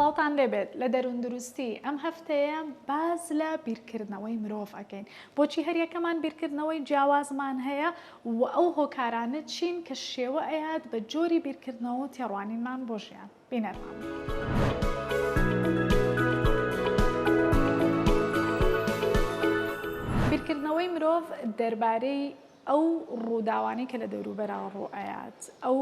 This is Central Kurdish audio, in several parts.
سڵاتان لێبێت لە دەروندروستی ئەم هەفتەیە باز لە بیرکردنەوەی مرۆڤ ئەکەین بۆچی هەریەکەمان بیرکردنەوەی جیاوازمان هەیە و ئەو هۆکارانە چین کە شێوە ئەیات بە جۆری بیرکردنەوە و تێڕوانینمان بۆ ژیان بینەرمان. بیرکردنەوەی مرۆڤ دەربارەی ئەو ڕووداوانەی کە لە دەوروبەرا ڕوئەیات ئەو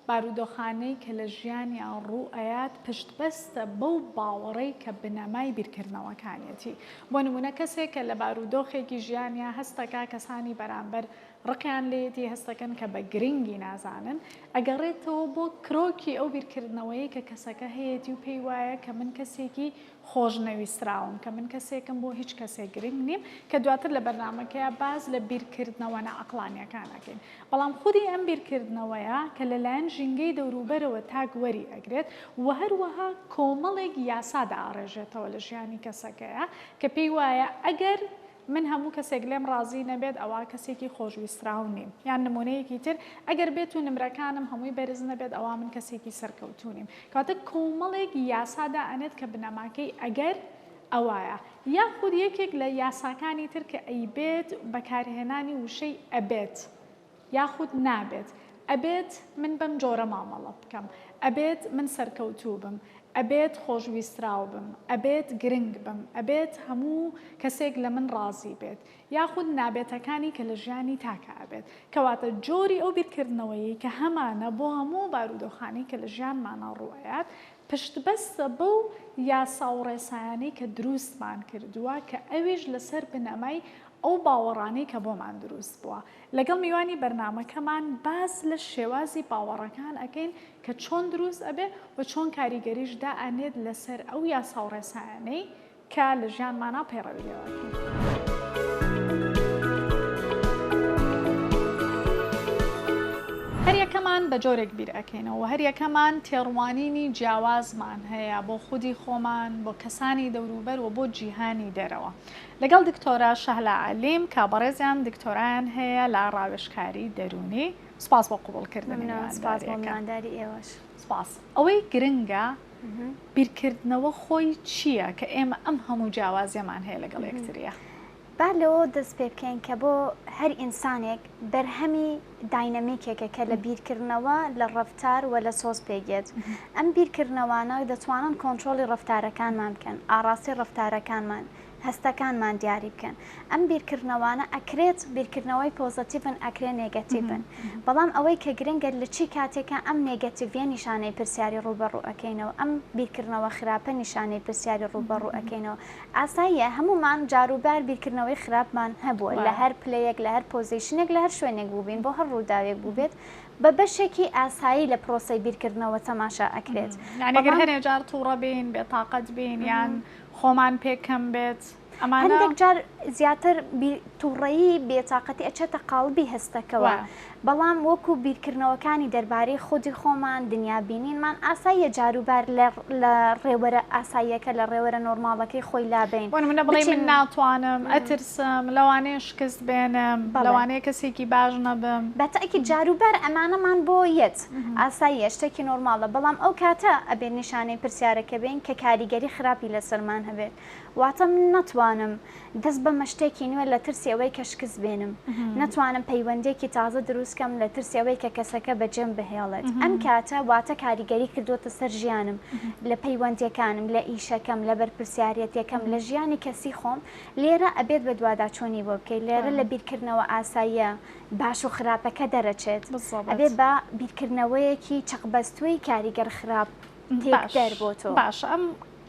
بارودۆخانەی کە لە ژیانیان ڕوئەیات پشتبەستە بەو باوەڕەی کە بنەمای بیرکردنەوەکانیەتی بۆ نمونە کەسێک کە لە بارودۆخێکی ژیانیا هەستەکە کەسانی بەرامبەر ڕقیان لێتی هەستەکەن کە بە گرنگی نازانن ئەگەڕێتەوە بۆ کرۆکی ئەو بیرکردنەوەی کە کەسەکە هەیەی و پێی وایە کە من کەسێکی خۆشنەویستراوم کە من کەسێکم بۆ هیچ کەسێک گرنگ نیم کە دواتر لە بەرنامەکەیە باز لە بیرکردنەوە نەعەقلانیەکان ئەکەین بەڵام خودی ئەم بیرکردنەوەیە کە لەلایەن ژینگەی دەوروبەرەوە تاگوەری ئەگرێت و هەروەها کۆمەڵێک یاسا داڕێژێتەوە لە ژیانی کەسەکەیە کە پێی وایە ئەگەر من هەموو کەسێک لێم ڕازی نەبێت ئەوە کەسێکی خۆشویستراو نیم یان نمونەیەکی تر ئەگەر بێت و نمرەکانم هەمووی بەرز نەبێت ئەوە من کەسێکی سەرکەوتونیم کاتە کۆمەڵێک یاسادا ئەنێت کە بنەماکەی ئەگەر ئەوایە یاخود یەکێک لە یاساکانی تر کە ئەیبێت بەکارهێنانی وشەی ئەبێت یاخود نابێت ئەبێت من بەم جۆرە مامەڵە بکەم ئەبێت من سەرکەوتوو بم ئەبێت خۆشویستراو بم ئەبێت گرنگ بم ئەبێت هەموو کەسێک لە من ڕازی بێت یاخود نابێتەکانی کە لە ژیانی تاکە ئەبێت کەواتە جۆری ئەو بیرکردنەوەی کە هەمانە بۆ هەموو بارودۆخانی کە لە ژیانمانە ڕوئەیات پشتبەستە بەو یاسا و ڕێسایانەی کە دروستمان کردووە کە ئەویش لەسەر بنەمای ئەو باوەڕانەی کە بۆمان دروست بووە لەگەڵ میوانی بەرنامەکەمان باز لە شێوازی باوەڕەکان ئەکەین کە چۆن دروست ئەبێ و چۆن کاریگەریشدا ئەنێت لەسەر ئەو یاسا و ڕێسایانەی کە لە ژیانمانە پەیڕەوی لێوەکەین. هەریەکەمان بە جۆرێک بیر ئەکەینەوە هەریەکەمان تێڕوانینی جیاوازمان هەیە بۆ خودی خۆمان بۆ کەسانی دەوروبەر و بۆ جیهانی دەرەوە لەگەڵ دکتۆرە شەهلا عەلیم کە بەڕێزیان دکتۆرایان هەیە لە ڕاوێژکاری دەرونی سپاس بۆ قوبوڵکردنی سپاس بۆ میوانداری ئێوەش سپاس ئەوەی گرنگە بیرکردنەوە خۆی چییە کە ئێمە ئەم هەموو جیاوازیەمان هەیە لەگەڵ یەکتریە با لەوە دەست پێ بکەین کە بۆ هەر ئینسانێک بەرهەمی داینەمیکێکە کە لە بیرکردنەوە لە ڕەفتار و لە سۆز پێگێت ئەم بیرکردنەوانە دەتوانن کۆنتترۆلی ڕەفتارەکانمان بکەن ئاراستی ڕەفتارەکانمان هەستەکانمان دیاری بکەن ئەم بیرکردنەوانە ئەکرێت بیرکردنەوەی پۆزتیڤن ئەکرێ نێگەتیڤن بەڵام ئەوەی کە گرنگە لە چی کاتێکە ئەم نێگەتیڤیە نیشانەی پرسیاری ڕوبەڕوو ئەەکەینەوە ئەم بیرکردنەوە خراپە نیشانەی پرسیاری ڕوبەڕوو ئەەکەینەوە ئاساییە هەمومان جاروبار بیرکردنەوەی خراپمان هەبووە لە هەر پلەیەک لە هەر پۆزیشنێک لە هەر شوێنێک بووبین بۆ هەر ڕووداوێک بووبێت بە بەشێکی ئاسایی لە پرۆسەی بیرکردنەوە تەماشا ئەکرێت ئەگەر هەنێجار تووڕە بین بێتاقەت بین یان خۆمان پێکەم بێت هەندێک جار زیاتر تووڕەیی بێتاقەتی ئەچێتە قاڵبی هەستەکەوە بەڵام وەکو بیرکردنەوەکانی دەربارەی خودی خۆمان دنیابینینمان ئاساییە جاروبار لە ڕێوەرە ئاساییەکە لە ڕێوەرە نۆرماڵەکەی خۆی لابین منە بڵێ من ناتوانم ئەترسم لەوانەیە شکست بێنم لەوانەیە کەسێکی باش نەبم بەتەکی جاروبار ئەمانەمان بۆ یەت ئاساییە شتێکی نۆرماڵە بەڵام ئەو کاتە ئەبێ نیشانەی پرسیارەکە بین کە کاریگەری خراپی لەسەرمان هەبێت واتە من ناتوانم دەست بە مەشتێکی نوێ لە ترسی ئەوەی کە شکست بێنم ناتوانم پەیوەندێکی تازە دروستکەم لە ترسی ئەوەی کە کەسەکە بەجێم بهێڵێت ئەم کاتە واتە کاریگەری کردوتە سەر ژیانم لە پەیوەندیەکانم لە ئیشەکەم لە بەرپرسیارەتەکەم لە ژیانی کەسی خۆم لێرە ئەبێت بە دوواداچوونی بۆ بکەیت لێرە لە بیرکردنەوە ئاساییە باش و خراپەکە دەرەچێت ئەبێت بە بیرکردنەوەیەکی چەقبەستووی کاریگەر خراپ تێک دەربۆتەوە باش ئەم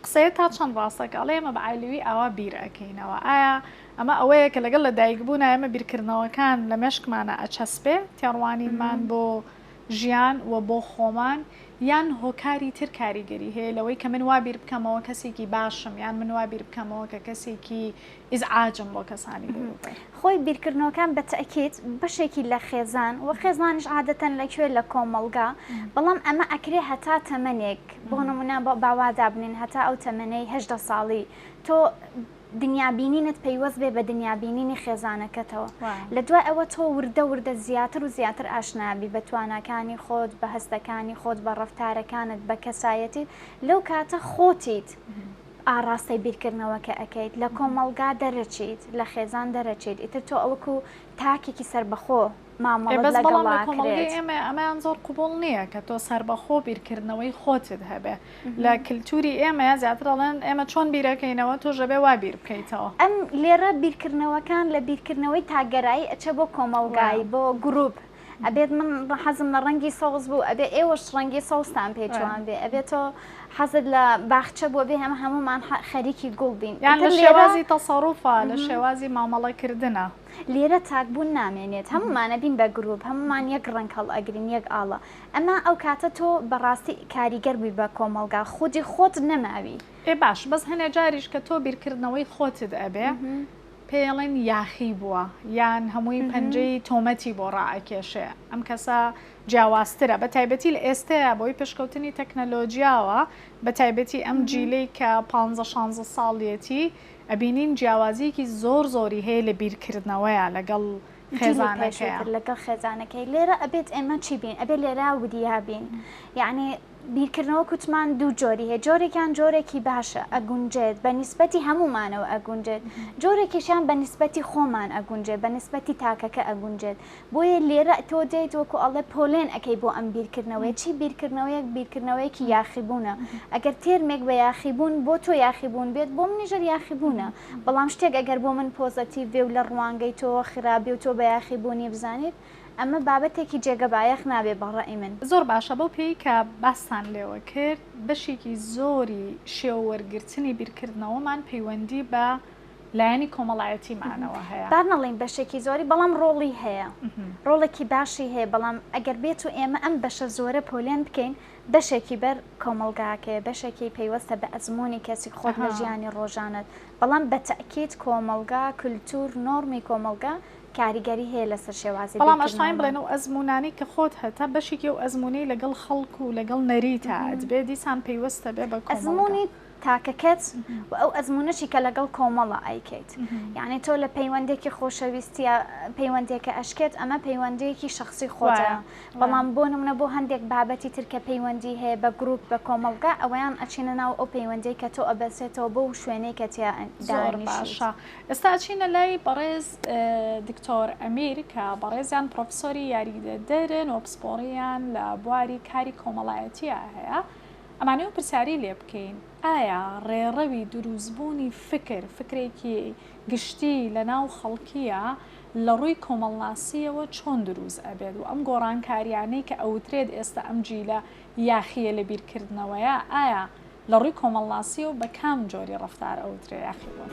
قسەیە تا چەند ڕاستەکەڵێ ئێمە بە عیلوی ئەوە بیر ئەەکەینەوە ئایا ئەمە ئەوەیە کە لەگەڵ لە دایکبوون ئێمە بیرکردنەوەکان لە مێشکمانە ئەچەسپێ تێڕوانینمان بۆ ژیان و بۆ خۆمان یان هۆکاری تر کاریگەری هەیە لەوەی کە من وا بیر بکەمەوە کەسێکی باشم یان من وا بیر بکەمەوە کە کەسێکی ئیزعاجم بۆ کەسانی دەوروبەر خۆی بیرکردنەوەکان بە تەکید بەشێکی لە خێزان و خێزانش عادەتەن لەکوێ لە کۆمەڵگا بەڵام ئەمە ئەکرێ هەتا تەمەنێک بۆ نمونە باوادا بنین هەتا ئەو تەمەنەی 18 ساڵی تۆ دنیابینینت پەیوەست بێ بە دنیابینینی خێزانەکەتەوە لە دوای ئەوە تۆ وردە زیاتر و زیاتر ئاشنابی بە توانەکانی خۆت بە هەستەکانی خۆت بە ڕەفتارەکانت بە کەسایەتی لەو کاتە خۆتیت ئاڕاستەی بیرکردنەوەکە ئەەکەیت لە کۆمەڵگا دەرەچیت لە خێزان دەرەچیت ئیتر تۆ ئەوەکو تاکێکی سربەخۆ مامەڵەت لەگەڵاکرێت ئەمەیان زۆر قوبوڵ نییە کە تۆ سربەخۆ بیرکردنەوەی خۆتت هەبێ لە کللتوری ئێمە زیاتر دەڵێن ئێمە چۆن بیرەکەینەوە تۆ ژەبێ وا بیر بکەیتەوە ئەم لێرە بیرکردنەوەکان لە بیرکردنەوەی تاگەرایی ئەچە بۆ کۆمەڵگایی بۆ گروپ ئەبێت من حەزم لە ڕەنگی سەوز بوو ئەبێ ئێوەش ڕەنگی سەوستان پێچوان بێ ئەبێت تۆ حەزت لە باخچە بۆ بێ هەمومان خەریکی گوڵ بین یان لە شێوازی تەسەڕوفە لە شێوازی مامەڵەکردنە لێرە تاکبوون نامێنێت هەمومانە بین بە گروپ هەمومان یەک ڕنگ هەڵ ئەگرین یەک ئاڵە ئەمە ئەو کاتە تۆ بەڕاستی کاریگەر بووی بە کۆمەڵگا خودی خۆت نەماوی باش بەس هەنێ جاریش کە تۆ بیرکردنەوەی خۆتت ئەبێ پێڵێن یاخی بووە یان هەمووی پەنجەی تۆمەتی بۆ ڕائکێشێ ئەم کەسە جیاوازترە بە تایبەتی لە ئێستەیە بۆی پێشکەوتنی تەکنەلۆژیاوە بە تایبەتی ئەم جیلەی کە 15-16 ساڵیەتی ئەبینین جیاوازیەکی زۆری هەیە لە بیرکردنەوەیە لەگەڵ لەگەڵ خێزانەکەی لێرە ئەبێت ئێمە چی بین ئەبێ لێرا ودیا بین یعنی بیرکردنەوە کوتمان دوو جۆری هەیە جۆرێکیان جۆرێکی باشە ئەگونجێت بە نیسبەتی هەمومانەوە ئەگونجێت جۆرێکیشیان بە نیسبەتی خۆمان ئەگونجێت بە نیسبەتی تاکەکە ئەگونجێت بۆیە لێرە تۆ دێیت وەکو ئەڵێ پۆلێن ئەەکەی بۆ ئەم بیرکردنەوەی چی بیرکردنەوەیەکی یاخیبوونە ئەگەر تێرمێک بە یاخیبوون بۆ تۆ یاخیبوون بێت بۆ منیژەر یاخیبوونە بەڵام شتێک ئەگەر بۆ من پۆزەتیڤ بێ و لە ڕوانگەی تۆ خراپی و تۆ بە یاخیبوونی بزانیت ئەمە بابەتێکی جێگە بایەخ نابێ بەڕێی من زۆر باشە بەو پێی کە باستان لێوە کرد بەشێکی زۆری شێوەرگرتنی بیرکردنەوەمان پەیوەندی بە لایەنی کۆمەڵایەتیمانەوە هەیە با نەڵین بەشێکی زۆری بەڵام ڕۆڵی هەیە ڕۆڵێکی باشی هەیە بەڵام ئەگەر بێت و ئێمە ئەم بەشە زۆرە پۆلێن بکەین بەشێکی بەر کۆمەڵگاکەیە بەشێکی پەیوەستە بە ئەزمموی کەسی خۆت لە ژیانی ڕۆژانت بەڵام بە تەکیت کۆمەڵگا کولتور نۆرمی کۆمەڵگا کاریگەری هەیە لەسەر شێوازی بەڵام ئەشتاین بڵێن و ئەزمونانی کە خۆت هەتا بەشێکی و ئەزمموی لەگەڵ خەڵک و لەگەڵ نەریتە بێ دیسان پێیوەستە بێ بە ئەزمموی تاکەکەت و ئەو ئەزمونەشی کە لەگەڵ کۆمەڵە ئایکەیت یعنی تۆ لە پەیوەندێکی خۆشەویستیە پەیوەندێکە ئەشکێت ئەمە پەیوەندەیەکی شخصی خۆتە بەڵام بۆ نمونە بۆ هەندێک بابەتی ترکە پەیوەندی هەیە بە گروپ بە کۆمەڵگا ئەوەیان ئەچینە ناو ئەو پەیوەندەی کە تۆ ئەبەسێتەوە بۆ شوێنەی کە باشە ئێستا ئەچینە لای بەڕێز دکتۆر ئەمیر کە بەڕێزیان پرۆفسۆری یاریدەدەرن و پسپۆڕیان لە بواری کاری کۆمەڵایەتیە هەیە ئەمانەوە پرسیاری لێ بکەین ئایا ڕێڕەوی دروستبوونی فکرێکی گشتی لە ناو خەڵکیە لە ڕووی کۆمەڵناسیەوە چۆن دروست ئەبێت و ئەم گۆڕانکاریانەی کە ئەوترێت ئێستا ئەم جیلە یاخیە لە بیرکردنەوەیە ئایا لە ڕووی کۆمەڵناسیەوە بە کام جۆری ڕەفتار ئەوترێ یاخیبوون؟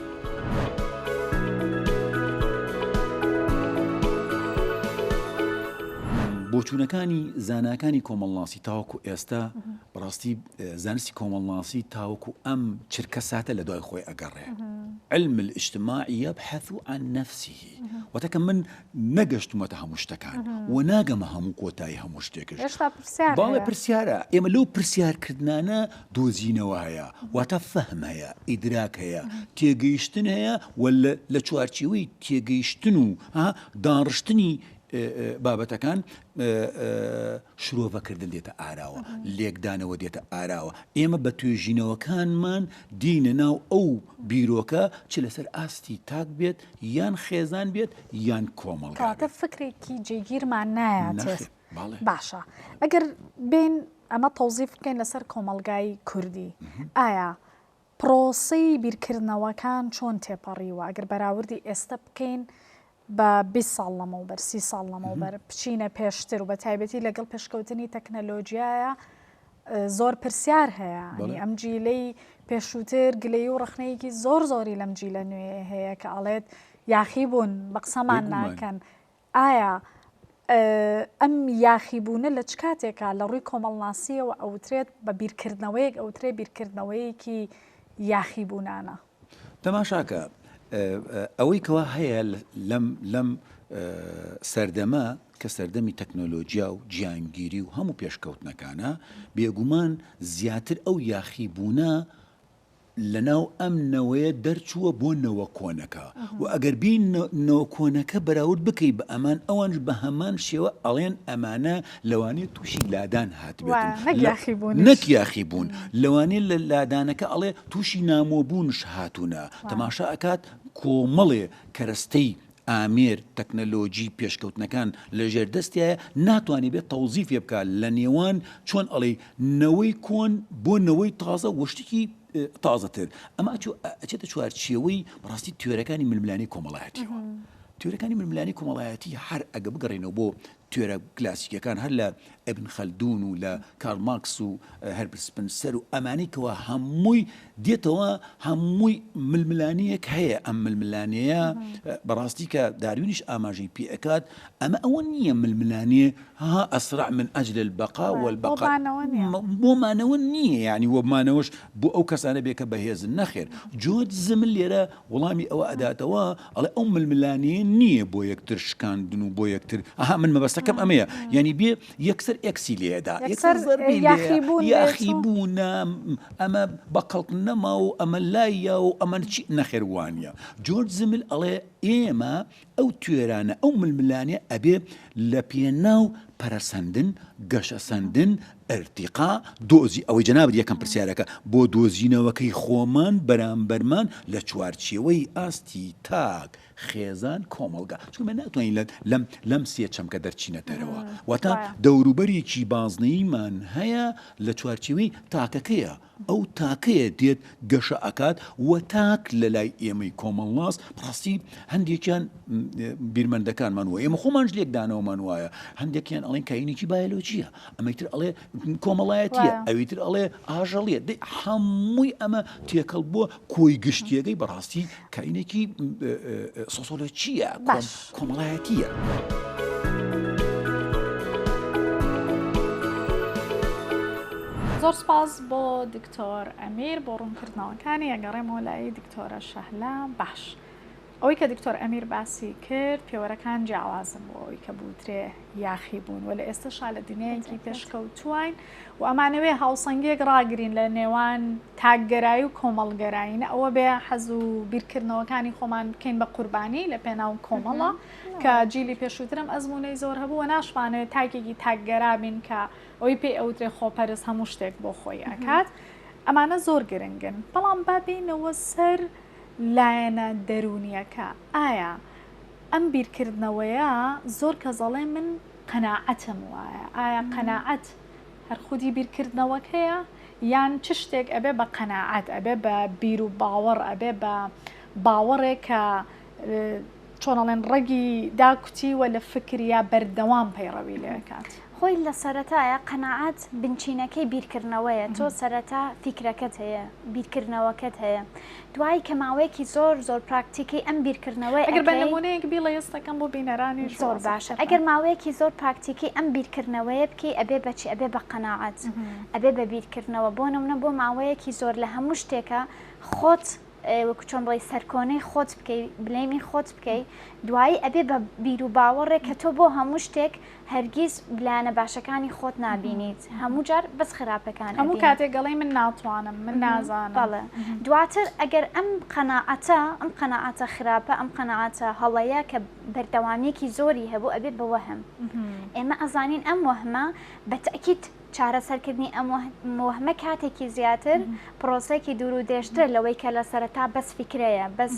بۆچوونەکانی زاناکانی کۆمەڵناسی تاوەکو ئێستا بەڕاستی زانستی کۆمەڵناسی تاوەکو ئەم چرکە ساتە لە دوای خۆی ئەگەڕێ علم الاجتماع يبحث عن نفسه وتەکە من نەگەشتمەتە هەموو شتەکان و ناگەمە هەموو کۆتایی هەموو شتێکش باڵێ پرسیارە ئێمە لەو پرسیارکردانە دۆزینەوە هەیە واتە فەهم هەیە ئیدراک هەیە تێگەیشتن هەیە و لە چوارچێوەی تێگەیشتن و دانڕشتنی بابەتەکان شرۆڤەکردن دێتە ئاراوە لێکدانەوە دێتە ئاراوە ئێمە بە توێژینەوەکانمان دینە ناو ئەو بیرۆکە چ لەسەر ئاستی تاک بێت یان خێزان بێت یان کۆمەڵگاتە فکرێکی جێگیرمان نایەت باشە ئەگەر بین ئەمە تەوزیف بکەین لەسەر کۆمەڵگای کوردی ئایا پرۆسەی بیرکردنەوەکان چۆن تێپەڕیوە ئەگەر بەراوردی ئێستا بکەین بە 20 ساڵ لەمەوبەر 30 ساڵ لەمەوبەر بچینە پێشتر و بە تایبەتی لەگەڵ پێشکەوتنی تەکنەلۆژیایە زۆر پرسیار هەیە ئەم جیلەی پێشووتر گلەی و ڕخنەیەکی زۆری لەم جیلە نوێ هەیە کە ئەڵێت یاخی بوون بە قسەمان ناکەن ئایا ئەم یاخیبوونە لە چ کاتێکە لە ڕووی کۆمەڵناسیەوە ئەوترێت بە بیرکردنەوەیەک ئەوترێ بیرکردنەوەیەکی یاخیبوونانە تەماشاکە ئەوەی کەوا هەیە لەم سەردەمە کە سەردەمی تەکنۆلۆژیا و گیانگیری و هەموو پێشکەوتنەکانە بێگومان زیاتر ئەو یاخیبوونە لەناو ئەم نەوەیە دەرچووە بۆ نەوە کۆنەکە و ئەگەر بین نەوە کۆنەکە بەراورد بکەی بە ئەمان ئەوانش بە هەمان شێوە ئەڵێن ئەمانە لەوانێت تووشی لادان هاتبێت نەک یاخی بوون لەوانێت لە لادانەکە ئەڵێ تووشی نامۆبوونش هاتوونە تەماشا ئەکات کۆمەڵێ کەرەستەی ئامێر تەکنەلۆجی پێشکەوتنەکان لە ژێر دەستیایە ناتوانێت بێت تەوزیفێ بکات لە نێوان چۆن ئەڵێ نەوەی کۆن بۆ نەوەی تازە وشتێکی تازەتر ئەمە ئەچێتە چوارچێوەی ڕاستی تێورەکانی ململانی کۆمەڵایەتیەوە تێورەکانی ململانی کۆمەڵایەتی هەر ئەگە بگەڕێنەوە بۆ تێورە کلاسیکەکان هەر لە ئێبن خەلدون و لە کارل مارکس و هەربرت سپنسەر و ئەمانەی کەوە هەمووی دێتەوە هەمووی ململانیەک هەیە ئەم ململانەیە بەڕاستی کە داروینیش ئاماژەی پێ ئەکات ئەمە ئەوە نییە ململانیە ها ئەسرع من ئەجل البەقاء والبەقاء بۆمانەوە نییە یعنی وەمانەوەش بۆ ئەو کەسانە بێ کە بەهێزن نەخێر جۆرج زمل لێرە وەڵامی ئەوە ئەداتەوە ئەڵێ ئەو ململانیە نییە بۆ یەکتر شکاندن و بۆ یەکتر من مەبەستەکەم ئەمەیە یعنی بێ یەکسەر ئەکسی لێدا یاخیبوونە ئەمە بەقەڵ نەما و ئەمە لایە و ئەمە چی نەخێوانە جۆرج زمل ئەڵێ ئێمە ئەو توێرانە ئەو ململانێ ئەبێ لە پێناو پەرەسەندن گەشەسەندن ئەرتیقا دۆزی ئەوەی جەنابەت یەکەم پرسیارەکە بۆ دۆزینەوەکەی خۆمان بەرامبەرمان لە چوارچێوەی ئاستی تاک خێزان کۆمەڵگا چونمە ناتوانین لەم سێ چەمکە دەرچینە دەرەوە واتە دەوروبەرێکی بازنەیمان هەیە لە چوارچێوەی تاکەکەیە ئەو تاکەیە دێت گەشە ئەکات و تاک لە لای ئێمەی کۆمەڵناس ڕاستی هەندێکیان بیرمەندەکانمان وە ئێمە خۆمانش لێکدانەوەمان وایە هەندێکیان ئەڵێن کاینێکی بایۆلۆجیە ئەمەیتر ئەڵێ کۆمەڵایەتیە ئەویتر ئەڵێ ئاژەڵیە هەمووی ئەمە تێکەڵ بۆ کۆی گشتیەکەی بەڕاستی کاینێکی سۆسیۆلۆجیە کۆمەڵایەتیە. زۆر سپاس بۆ دکتۆر ئەمیر بۆ ڕوونکردنەوەکانی ئەگەڕێمەوە لای دکتۆرە شەهلا باش ئەوەی کە دکتۆر ئەمیر باسی کرد پێوەرەکان جیاوازن بۆ ئەوەی کە بوترێ یاخی بوون و لە ئێستاشا لە دنیایەکی پێشکەوتوین و ئەمانەوێ هاوسەنگێک ڕاگرین لە نێوان تاکگەرایی و کۆمەڵگەراییە ئەوە بێ حەز و بیرکردنەوەکانی خۆمان بکەین بە قوربانی لە پێناو کۆمەڵە کە جیلی پێشووترم ئەزمونەی زۆر هەبوو و ناشمانێت تاکێکی تاکگەرا بین کە ئەوەی پێ ئەوترێ خۆپەرز هەموو شتێک بۆ خۆی ئەکات ئەمانە زۆر گرنگن بەڵام بابینەوە سەر لایەنە دەرونیەکە ئایا ئەم بیرکردنەوەیە زۆر کە زەڵێ من قەناعەتم وایە ئایا قەناعەت هەر خودی بیرکردنەوەکەیە یان چ شتێک ئەبێ بە قەناعەت ئەبێ بە بیر و باوەڕ ئەبێ بە باوەڕێک کە چۆنەڵێن ڕەگی داکوتی و لە فکریا بەردەوام پەیڕەوی لێکات خۆی لە سەرەتایە قەناعەت بنچینەکەی بیرکردنەوەیە تۆ سەرەتا فیکرەکەت هەیە بیرکردنەوەکەت هەیە دوای کە ماوەیەکی زۆر پراکتیکی ئەم بیرکردنەوەی ئەگەر بە نمونەیەک بیڵە ئێستەکەم بۆ بینەرانی زۆر باشە ئەگەر ماوەیەکی زۆر پراکتیکی ئەم بیرکردنەوەیە بکەی ئەبێ بەچی ئەبێ بە قەناعەت ئەبێ بە بیرکردنەوە بۆ نمونە بۆ ماوەیەکی زۆر لە هەموو شتێکە خۆت وەکو چۆن بڵی سەرکۆنەی خۆت بکەی بلێمی خۆت بکەی دوایی ئەبێ بە بیر و باوەڕێک کە تۆ بۆ هەموو شتێک هەرگیز بلانە باشەکانی خۆت نبینیت هەموو جار بەس خراپەکان هەموو کاتێک گەڵی من ناتوانم من نازانم بەڵێ دواتر ئەگەر ئەم قەناعەتە خراپە ئەم قەناعەتە هەڵەیە کە بەردەوامێکی زۆری هەبوو ئەبێت بە وەهم ئێمە ئەزانین ئەم وەهمە بە تەکید چارەسەرکردنی ئەم وەهمە کاتێکی زیاتر پرۆسەیەکی دوور و دێشتر لەوەی کە لە سەرەتا بەس فکرەیە بەس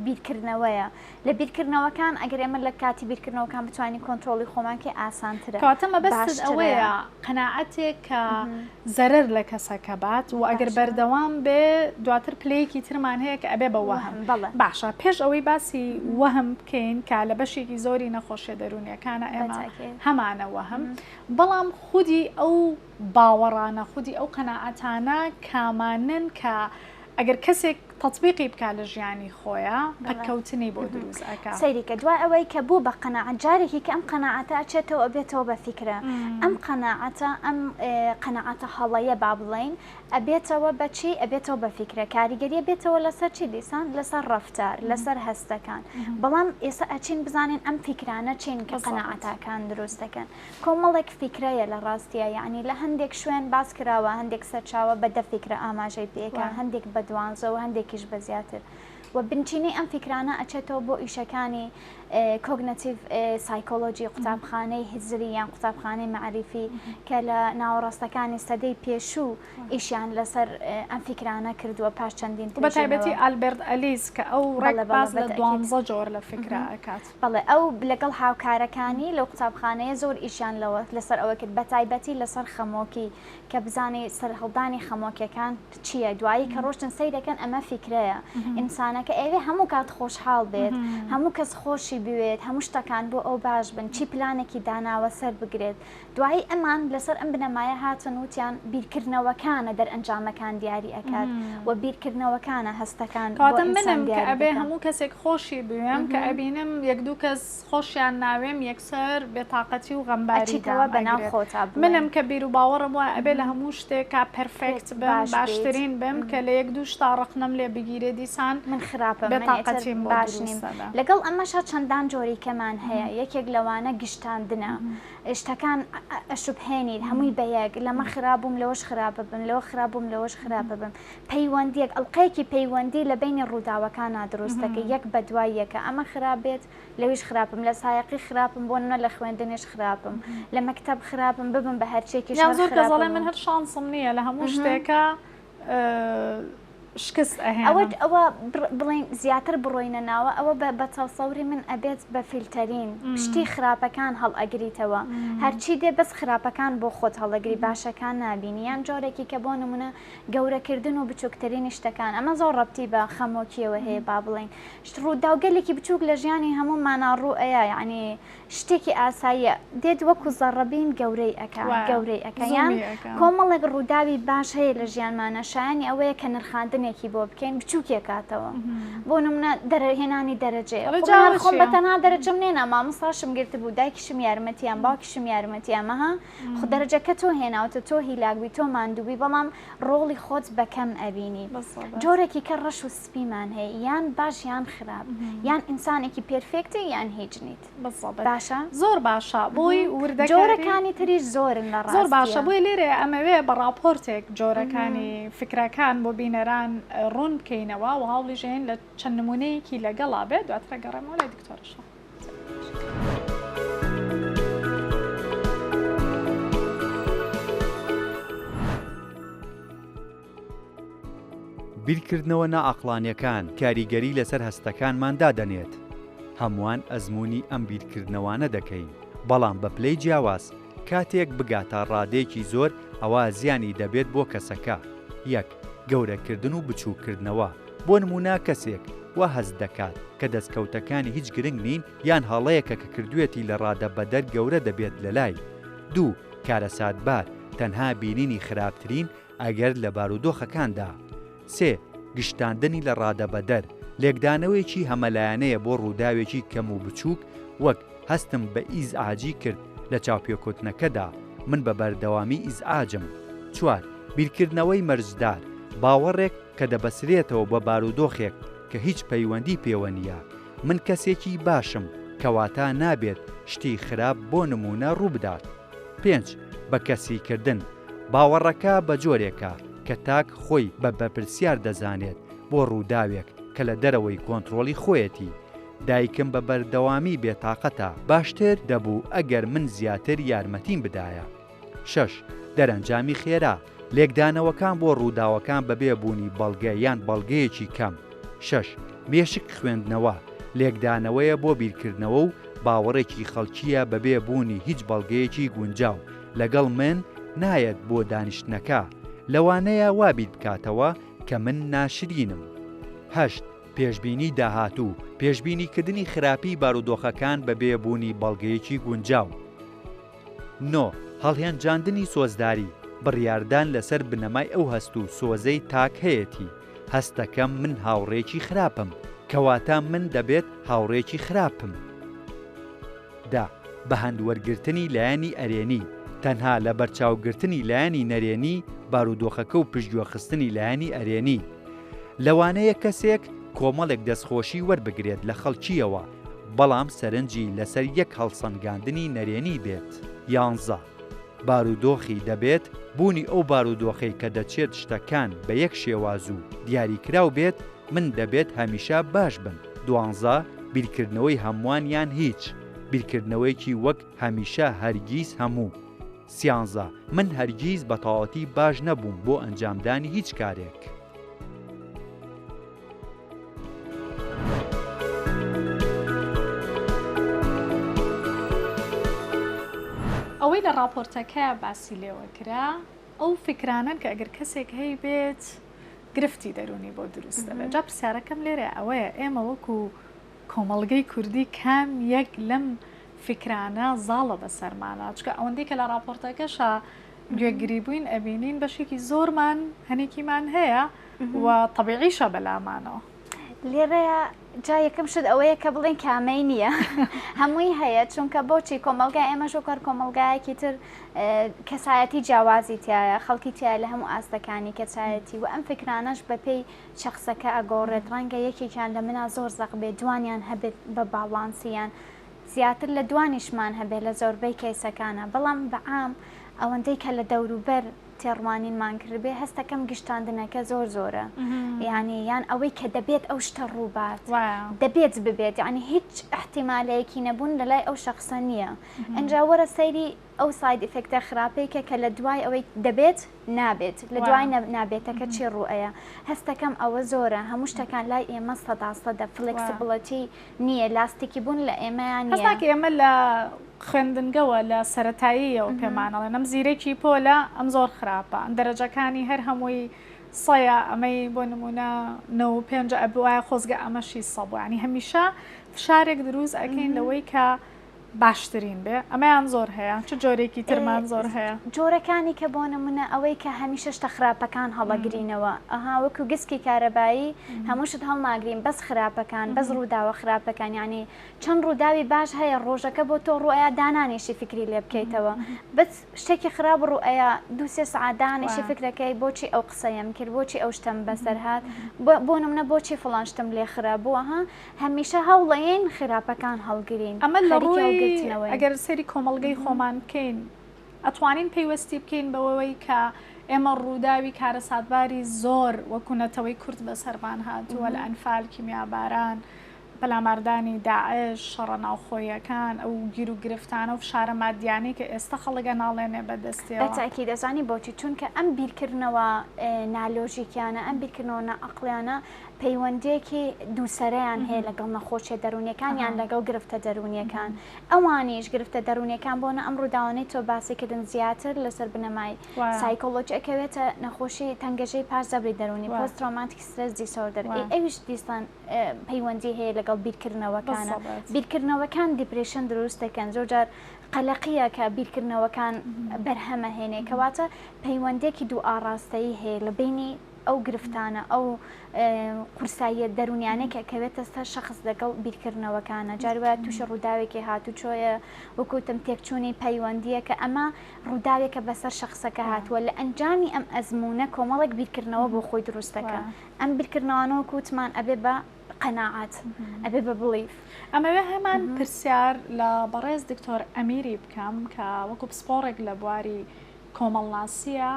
بیرکردنەوەیە لە بیرکردنەوەکان ئەگەر ئێمە لە کاتی بیرکردنەوەکان بتوانین کۆنتترۆلی خۆمانکە ئاسانترە کاتەمە بەست ئەوەیە قەناعەتێک کە زەرەر لە کەسەکە بات و ئەگەر بەردەوام بێ دواتر پلەیەکی ترمان هەیە کە ئەبێ بە وەهم باشە پێش ئەوەی باسی وەهم بکەین کە لە بەشێکی زۆری نەخۆشیە دەرونیەکانە ئێمە هەمانە وەهم بەڵام خودی ئەو باوەڕانە خودی ئەو قەناعەتانە کامانن کە ئەگەر کەسێک تطبیقی بکە لە ژیانی خۆیان پەککەوتنی بۆ دروست ئەکا. سەیری کە دوای ئەوەی کە بوو بە قەناعەت جارێکی کە ئەم قەناعەتە ئەچێتەوە ئەبێتەوە بە فیکرە ئەم قەناعەتە ئەم قەناعەتە هەڵەیە با بڵێین ئەبێتەوە بەچی ئەبێتەوە بە فیکرە کاریگەریە بێتەوە لەسەر چی دیسان لەسەر ڕەفتار لەسەر هەستەکان بەڵام ئێستا ئەچین بزانین ئەم فیکرانە چین کە قەناعەتەکان دروست دەکەن کۆمەڵێک فیکرەیە لە ڕاستیە یعنی لە هەندێک شوێن باس کراوە هەندێک سەرچاوە بە دە فیکرە ئاماژەی پێکە هەندێک بە دوانزەوە هەندێکیش بە زیاتر و بنچینی ئەم فیکرانە ئەچێتەوە بۆ ئیشەکانی کۆگنەتیڤ سایکۆلۆژی قوتابخانەی هزری یان قوتابخانەی معریفی کە لە ناوەڕاستەکانی سەدەی پێشوو ئیشیان لەسەر ئەم فیکرانە کردووە پاش چەندین بە تایبەتی ئالبێرت ئەلیس کە ئەو ڕێک باز لە 12 جۆر لە فیکرە ئەکات. بەڵێ ئەو لەگەڵ هاوکارەکانی لەو قوتابخانەیە زۆر ئیشیان لەسەر ئەوە کرد بە تایبەتی لەسەر خەمۆکی کە بزانێ سەرهەڵدانی خەمۆکیەکان چییە دوایی کە ڕۆشتن سەیرەکەن ئەمە فیکرەیە ئینسانەکە ئێوێ هەموو کات خۆشحاڵ بێت هەموو کەس خۆشی بوێت هەموو شتەکان بۆ ئەو باش بن چی پلانێکی داناوە سەر بگرێت دوایی ئەمان لەسەر ئەم بنەمایە هاتن وتیان بیرکردنەوەکانە دەرئەنجامەکان دیاری ئەکات و بیرکردنەوەکانە هەستەکان کاتم منم کە ئەبێ هەموو کەسێک خۆشی بوێم کە ئەبینم یەک دوو کەس خۆشیان ناوێم یەکسەر بێتاقەتی و غەمباریتەوە بەناو خۆتا منم کە بیر و باوەڕم وە ئەبێ لە هەموو شتێکە پەرفێکت بم باشترین بم کە لە یەک دوو شتا ڕقنم لێ بگیرێ دیسان من خراپە بێتاقەتیم باش نیم لەگەڵ ئەمەشە چەندان جۆری کەمان هەیە یەکێک لەوانە گشتاندنە شتەکان ئەشوبهێنیت هەمووی بەیەک لەمە خراپبووم لەوەش خراپە بم لەوە خراپبووم لەوەش خراپە بم پەیوەندیەک ئەڵلقەیەکی پەیوەندی لە بینی ڕووداوەکانە دروستەکە یەک بە دوای یەکە ئەمە خراپێت لەویش خراپم لە سایقی خراپم بۆ نە لە خوێندنش خراپم لە مەکتەب خراپم ببم بە هەرچێکی زۆر کەزەڵێ من هەر شانسم نییە لە هەموو شتێکە شکست ئەوە بڵین زیاتر بڕۆینە ناوە ئەوە بە چاوسەوری من ئەبێت بە فیلتەرین شتی خراپەکان هەڵئەگریتەوە هەرچی دێ بەس خراپەکان بۆ خۆت هەڵەگری باشەکان نبینی یان جۆرێکی کە بۆ نمونە گەورەکردن و بچووکترین شتەکان ئەمە زۆر ڕەبتی بە خەمۆکیەوە هەیە با بڵین ڕووداوگەلێکی بچووک لە ژیانی هەموو ماناڕوو ئەیە یعنی شتێکی ئاساییە دێت وەکو زەڕەبین گەورەی ئەەکە یان کۆمەڵێک ڕووداوی باش هەیە لە ژیانمانە شایانی ئەوەیە کە نرخاندنێکی بۆ بکەین بچووکێکاتەوە بۆ نمونە دەرهێنانی دەرەجێ خۆم بەتەنها دەرەجەم نێنا مامۆستاشم گرت بوو دایکیشم یارمەتیان باوکیشم یارمەتیامەها خو دەرەجەکە تۆ هێناوتە تۆ هیلاگوی تۆ ماندووبی بەڵام ڕۆڵی خۆت بەکەم ئەبینی جۆرێکی کە ڕەش و سپیمان هەیە یان باش یان خراپ یان ئینسانێکی پێرفێکتی یان هیچ نیت باشە زۆر باشە بۆی وردەکە جۆرەکانی تریش زۆرن لە ڕاستیە زۆر باشە بۆی لێرێ ئەمەوێ بە راپۆرتێک جۆرەکانی فکرەکان بۆ بینەران ڕوون بکەینەوە و هەوڵیژێن لە چەند نمونەیەکی لەگەڵا بێت دواترە گەڕێمەوە لای دکتۆرەشە. بیرکردنەوە نائەقڵانیەکان کاریگەری لەسەر هەستەکانماندا دەنێت هەمووان ئەزمموی ئەم بیرکردنەوانە دەکەین بەڵام بە پلەی جیاواز کاتێک بگاتە ڕادێکی زۆر ئەوە زیانی دەبێت بۆ کەسەکە یەک گەورەکردن و بچووکردنەوە بۆ نمونە کەسێک وا هەز دەکات کە دەستکەوتەکانی هیچ گرنگ نین یان هەڵەیەکە کە کردوێتی لە ڕادە بەدەر گەورە دەبێت لە لای دوو کارە ساتبار تەنها بینینی خراپترین ئەگەر لە بارودۆخەکاندا سێ گشتاندنی لە ڕادە بەدەر لێکدانەوەیکی هەمەلایەنەیە بۆ ڕووداوێکی کەم و بچووک وەک هەستم بە ئیزعاجی کرد لە چاوپێکوتنەکەدا من بە بەردەوامی ئیزعاجم چوار بیرکردنەوەی مەرجدار باوەڕێک کە دەبەسرێتەوە بە بارودۆخێک کە هیچ پەیوەندی پێوە نییە من کەسێکی باشم کەواتە نابێت شتی خراپ بۆ نمونە ڕووبدات پێنج بە کەسیکردن باوەڕەکە بە جۆرێکە کە تاک خۆی بە بەرپرسیار دەزانێت بۆ ڕووداوێک کە لە دەرەوەی کۆنتترۆلی خۆیەتی دایکم بە بەردەوامی بێتاقەتە باشتر دەبوو ئەگەر من زیاتر یارمەتیم بدایە شەش دەرەنجامی خێرا لێکدانەوەکان بۆ ڕووداوەکان بەبێبوونی بەڵگە یان بەڵگەیەکی کەم شەش مێشک خوێندنەوە لێکدانەوەیە بۆ بیرکردنەوە و باوەڕێکی خەڵکیە بەبێبوونی هیچ بەڵگەیەکی گونجاو لەگەڵ من نایەت بۆ دانیشتنەکە لەوانەیە وابیت بکاتەوە کە من ناشرینم هەشت پێشبینی داهاتوو پێشبینیکردنی خراپی بارودۆخەکان بەبێبوونی بەڵگەیەکی گونجاو نۆ هەڵهێنجاندنی سۆزداری بڕیاردان لەسەر بنەمای ئەو هەست و سۆزەی تاک هەیەتی هەستەکەم من هاوڕێکی خراپم کەواتە من دەبێت هاوڕێکی خراپم. دا بە هەندوەرگرتنی لایەنی ئەرێنی تەنها لە بەرچاوگرتنی لایەنی نەرێنی بارودۆخەکە و پشتگوێخستنی لایەنی ئەرێنی لەوانەیە کەسێک کۆمەڵێک دەستخۆشی وەربگرێت لە خەڵکیەوە بەڵام سەرنجی لەسەر یەک هەڵسەنگاندنی نەرێنی بێت. 11 بارودۆخی دەبێت بوونی ئەو بارودۆخەی کە دەچێت شتەکان بە یەک شێواز و دیاریکراو بێت من دەبێت هەمیشە باش بن. 12 بیرکردنەوەی هەمووان یان هیچ بیرکردنەوەیکی وەک هەمیشە هەرگیز هەموو. 13 من هەرگیز بەتەواوەتی باش نەبووم بۆ ئەنجامدانی هیچ کارێک. ئەوەی لە راپۆرتەکە باسی لێوە کرا ئەو فکرانن کە ئەگەر کەسێک هەی بێت گرفتی دەرونی بۆ دروست دەبێت. جا پرسیارەکەم لێرە ئەوەیە ئێمە وەکو کۆمەڵگەی کوردی کام یەک لەم فکرانە زاڵە بەسەرمانە چکە ئەوەندەی کە لە راپۆرتەکەشە گوێگری بووین ئەبینین بەشێکی زۆرمان هەنێکیمان هەیە و طبیعیشە بەلامانەوە. لێرەیە جا یەکەم شت ئەوەیە کە بڵێن کامەی نییە هەمووی هەیە چونکە بۆچی کۆمەلگای ئێمە ژۆکار کۆمەلگایەکی تر کەسایەتی جیاوازی تایە خەڵکی تایە لە هەموو ئاستەکانی کەسایەتی و ئەم فکرانەش بەپێی شخصەکە ئەگۆڕێت ڕەنگە یەکێکیان لە منە زۆر زەق بێت دوانیان هەبێت بە باڵانسیان زیاتر لە دوانیشمان هەبێت لە زۆربەی کەیسەکانە بەڵام بەعام ئەوەندەی کە لە دەوروبەر تێڕوانینمان کردبێ هەستەکەم گشتاندنەکە زۆر زۆرە یعنی یان ئەوەی کە دەبێت ئەو شتە ڕووبات دەبێت ببێت یعنی هیچ احتیمالەیەکی نەبوون لەلای ئەو شخصە نییە ئەنجا وەرە سەیری ئەو ساید ئفکتە خراپەیەکە کە لە دوای ئەوەی دەبێت نابێت لە دوای نابێتەکە چی ڕوئەیە هەستەکەم ئەوە زۆرە هەموو شتەکان لای ئێمە سەداسەدە فلکسبڵەتی نییە لاستێکی بوون لە ئێمەیان هەستاکە ئێمە لە خوێندنگەوە لە سەرەتاییەوە پێمانەڵێ نەم زیرێکی پۆلە ئەم زۆر خراپە ئەم دەرەجەکانی هەر هەمووی سەیە ئەمەی بۆ نمونە 95 ئەبوایە خۆزگە ئەمەشی سەبووانی هەمیشە فشارێک دروست ئەکەین لەوەی کە باشترین بێ ئەمەیان زۆر هەیە چ جۆرێکی ترمان زۆر هەیە جۆرەکانی کە بۆ نمونە ئەوەی کە هەمیشە شتە خراپەکان هەڵەگرینەوە ئەها وەکو گسکی کارەبایی هەمووشت هەڵناگرین بەس خراپەکان بەس ڕووداوە خراپەکان ینی چەند ڕووداوی باش هەیە ڕۆژەکە بۆ تۆ ڕوئەیە دانانیشی فکری لێ بکەیتەوە بەس شتێکی خراپ ڕوئەیە دووسێ سەعات دانیشی فکرەکەی بۆچی ئەو قسەیم کرد بۆچی ئەو شتم بەسەر هات بۆ نمونە بۆچی فڵان شتم لێ خراپبووە ها هەمیشە هەوڵەیەن خراپەکان هەڵگرین ئەمە لە ئەگەر سەری کۆمەڵگەی خۆمان بکەین ئەتوانین پەیوەستی بکەین بەوەی کە ئێمە ڕووداوی کارە ساتباری زۆر وەکوونەتەوەی کورد بەسەرمان هاتووە لە ئەنفال کیمیاباران پەلاماردانی داعش شەڕە ناوخۆیەکان ئەو گیر و گرفتانە و فشارە مادیانی کە ئێستا خەڵگە ناڵێنێ بەدەستیەوە بەتاکی دەزانی بۆچی چونکە ئەم بیرکردنەوە نالۆژیکیانە ئەم بیرکردنەوە نەعەقلیانە پەیوەندێکی دووسەرەیان هەیە لەگەڵ نەخۆشیە دەرونیەکان یان لەگەڵ گرفتە دەرونیەکان ئەوانیش گرفتە دەرونیەکان بۆنە ئەم ڕووداوانەی تۆ باسیکردن زیاتر لەسەر بنەمای سایکۆلۆجی ئەکەوێتە نەخۆشی تەنگەژەی پاشزەبری دەرونی پۆست ترۆماتیک سترس دیسۆردەر ئەویش دیستان پەیوەندی هەیە لەگەڵ بیرکردنەوەکانە بیرکردنەوەکان دیپرێشن دروست دەکەن زۆرجار قەلەقیە کە بیرکردنەوەکان بەرهەمە هێنێ کەواتە پەیوەندێکی دوو ئاڕاستەیی هەیە لە بینی ئەو گرفتانە ئەو قورساییە دەرونیانەی کە ئەکەوێتە سەر شەخص لەگەڵ بیرکردنەوەکانە جاروایە تووشە ڕووداوێکی هاتوچۆیە وەکوتم تێکچوونی پەیوەندیە کە ئەمە ڕووداوێکە بەسەر شەخصەکە هاتووە لە ئەنجامی ئەم ئەزمونە کۆمەڵێک بیرکردنەوە بۆ خۆی دروستەکە ئەم بیرکردنەوەنەوە کووتمان ئەبێ بە قەناعەت ئەبێ بە بڵیف ئەمەوێ هەمان پرسیار لە بەڕێز دکتۆر ئەمیری بکەم کە وەکو پسپۆڕێک لە بواری کۆمەڵناسیە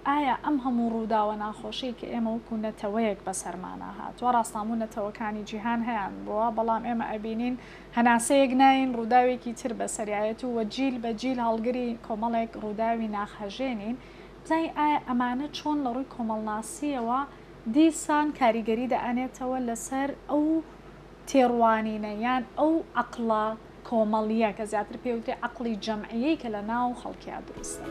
ئایا ئەم هەموو ڕووداوە ناخۆشی کە ئێمە وەکو نەتەوەیەک بەسەرمانە هاتووە ڕاستاموو نەتەوەکانی جیهان هەیان بووە بەڵام ئێمە ئەبینین هەناسەیەک ناین ڕووداوێکی تر بەسەریایەت و وەجیل بە جیل هەڵگری کۆمەڵێک ڕووداوی ناخەژێنین بزانین ئایا ئەمانە چۆن لە ڕووی کۆمەڵناسیەوە دیسان کاریگەری دەئانێتەوە لەسەر ئەو تێڕوانینە یان ئەو عەقڵە کۆمەڵیە کە زیاتر پێوتری عەقڵی جەمعیەی کە لە ناو خەڵکیا دروستە.